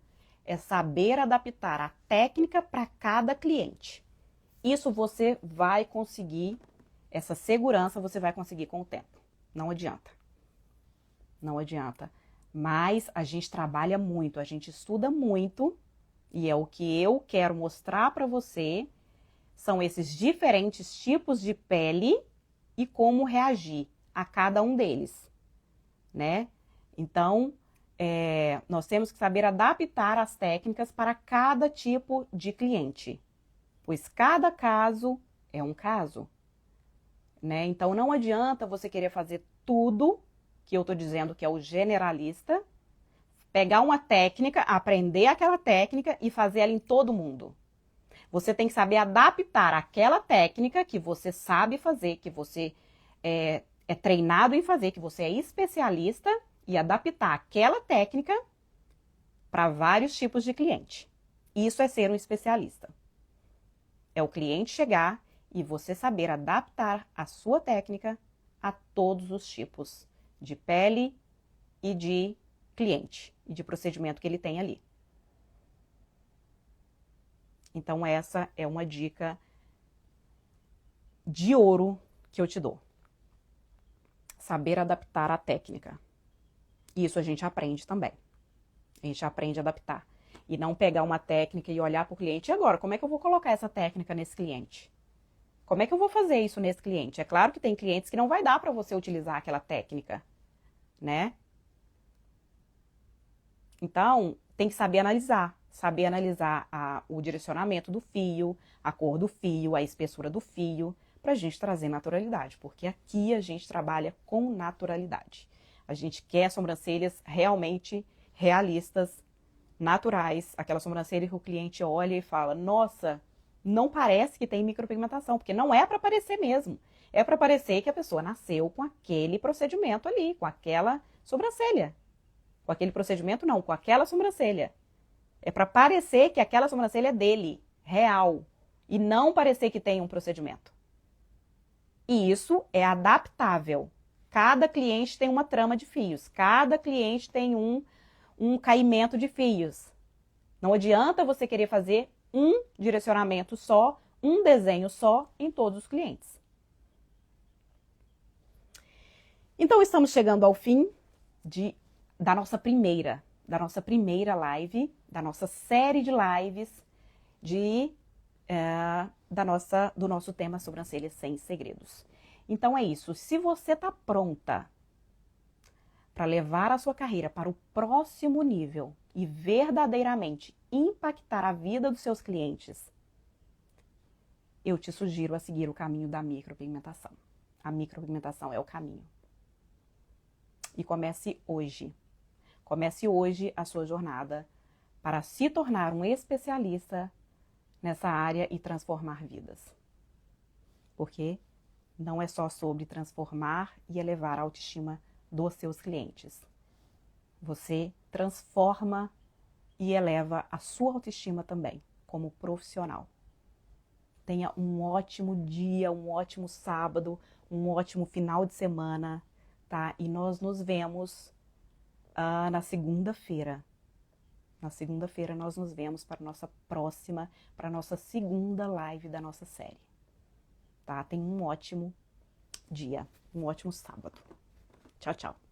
é saber adaptar a técnica para cada cliente. Isso você vai conseguir, essa segurança você vai conseguir com o tempo. Não adianta. Não adianta. Mas a gente trabalha muito, a gente estuda muito, e é o que eu quero mostrar para você, são esses diferentes tipos de pele e como reagir a cada um deles, né? Então, nós temos que saber adaptar as técnicas para cada tipo de cliente, pois cada caso é um caso, né? Então, não adianta você querer fazer tudo que eu estou dizendo que é o generalista, pegar uma técnica, aprender aquela técnica e fazer ela em todo mundo. Você tem que saber adaptar aquela técnica que você sabe fazer, que você é treinado em fazer, que você é especialista, e adaptar aquela técnica para vários tipos de cliente. Isso é ser um especialista. É o cliente chegar e você saber adaptar a sua técnica a todos os tipos de pele e de cliente e de procedimento que ele tem ali. Então essa é uma dica de ouro que eu te dou. Saber adaptar a técnica. Isso a gente aprende também. A gente aprende a adaptar. E não pegar uma técnica e olhar para o cliente. E agora, como é que eu vou colocar essa técnica nesse cliente? Como é que eu vou fazer isso nesse cliente? É claro que tem clientes que não vai dar para você utilizar aquela técnica, né? Então, tem que saber analisar. Saber analisar o direcionamento do fio, a cor do fio, a espessura do fio, para a gente trazer naturalidade. Porque aqui a gente trabalha com naturalidade. A gente quer sobrancelhas realmente realistas, naturais. Aquela sobrancelha que o cliente olha e fala, nossa, não parece que tem micropigmentação, porque não é para parecer mesmo. É para parecer que a pessoa nasceu com aquele procedimento ali, com aquela sobrancelha. Com aquele procedimento não, com aquela sobrancelha. É para parecer que aquela sobrancelha é dele, real, e não parecer que tem um procedimento. E isso é adaptável. Cada cliente tem uma trama de fios, cada cliente tem um caimento de fios. Não adianta você querer fazer um direcionamento só, um desenho só em todos os clientes. Então, estamos chegando ao fim da nossa primeira live, da nossa série de lives do nosso tema Sobrancelhas Sem Segredos. Então é isso, se você está pronta para levar a sua carreira para o próximo nível e verdadeiramente impactar a vida dos seus clientes, eu te sugiro a seguir o caminho da micropigmentação. A micropigmentação é o caminho. E comece hoje. Comece hoje a sua jornada para se tornar um especialista nessa área e transformar vidas. Porque não é só sobre transformar e elevar a autoestima dos seus clientes. Você transforma e eleva a sua autoestima também, como profissional. Tenha um ótimo dia, um ótimo sábado, um ótimo final de semana, tá? E nós nos vemos na segunda-feira. Na segunda-feira nós nos vemos para a nossa segunda live da nossa série. Tá? Tenha um ótimo dia, um ótimo sábado. Tchau, tchau.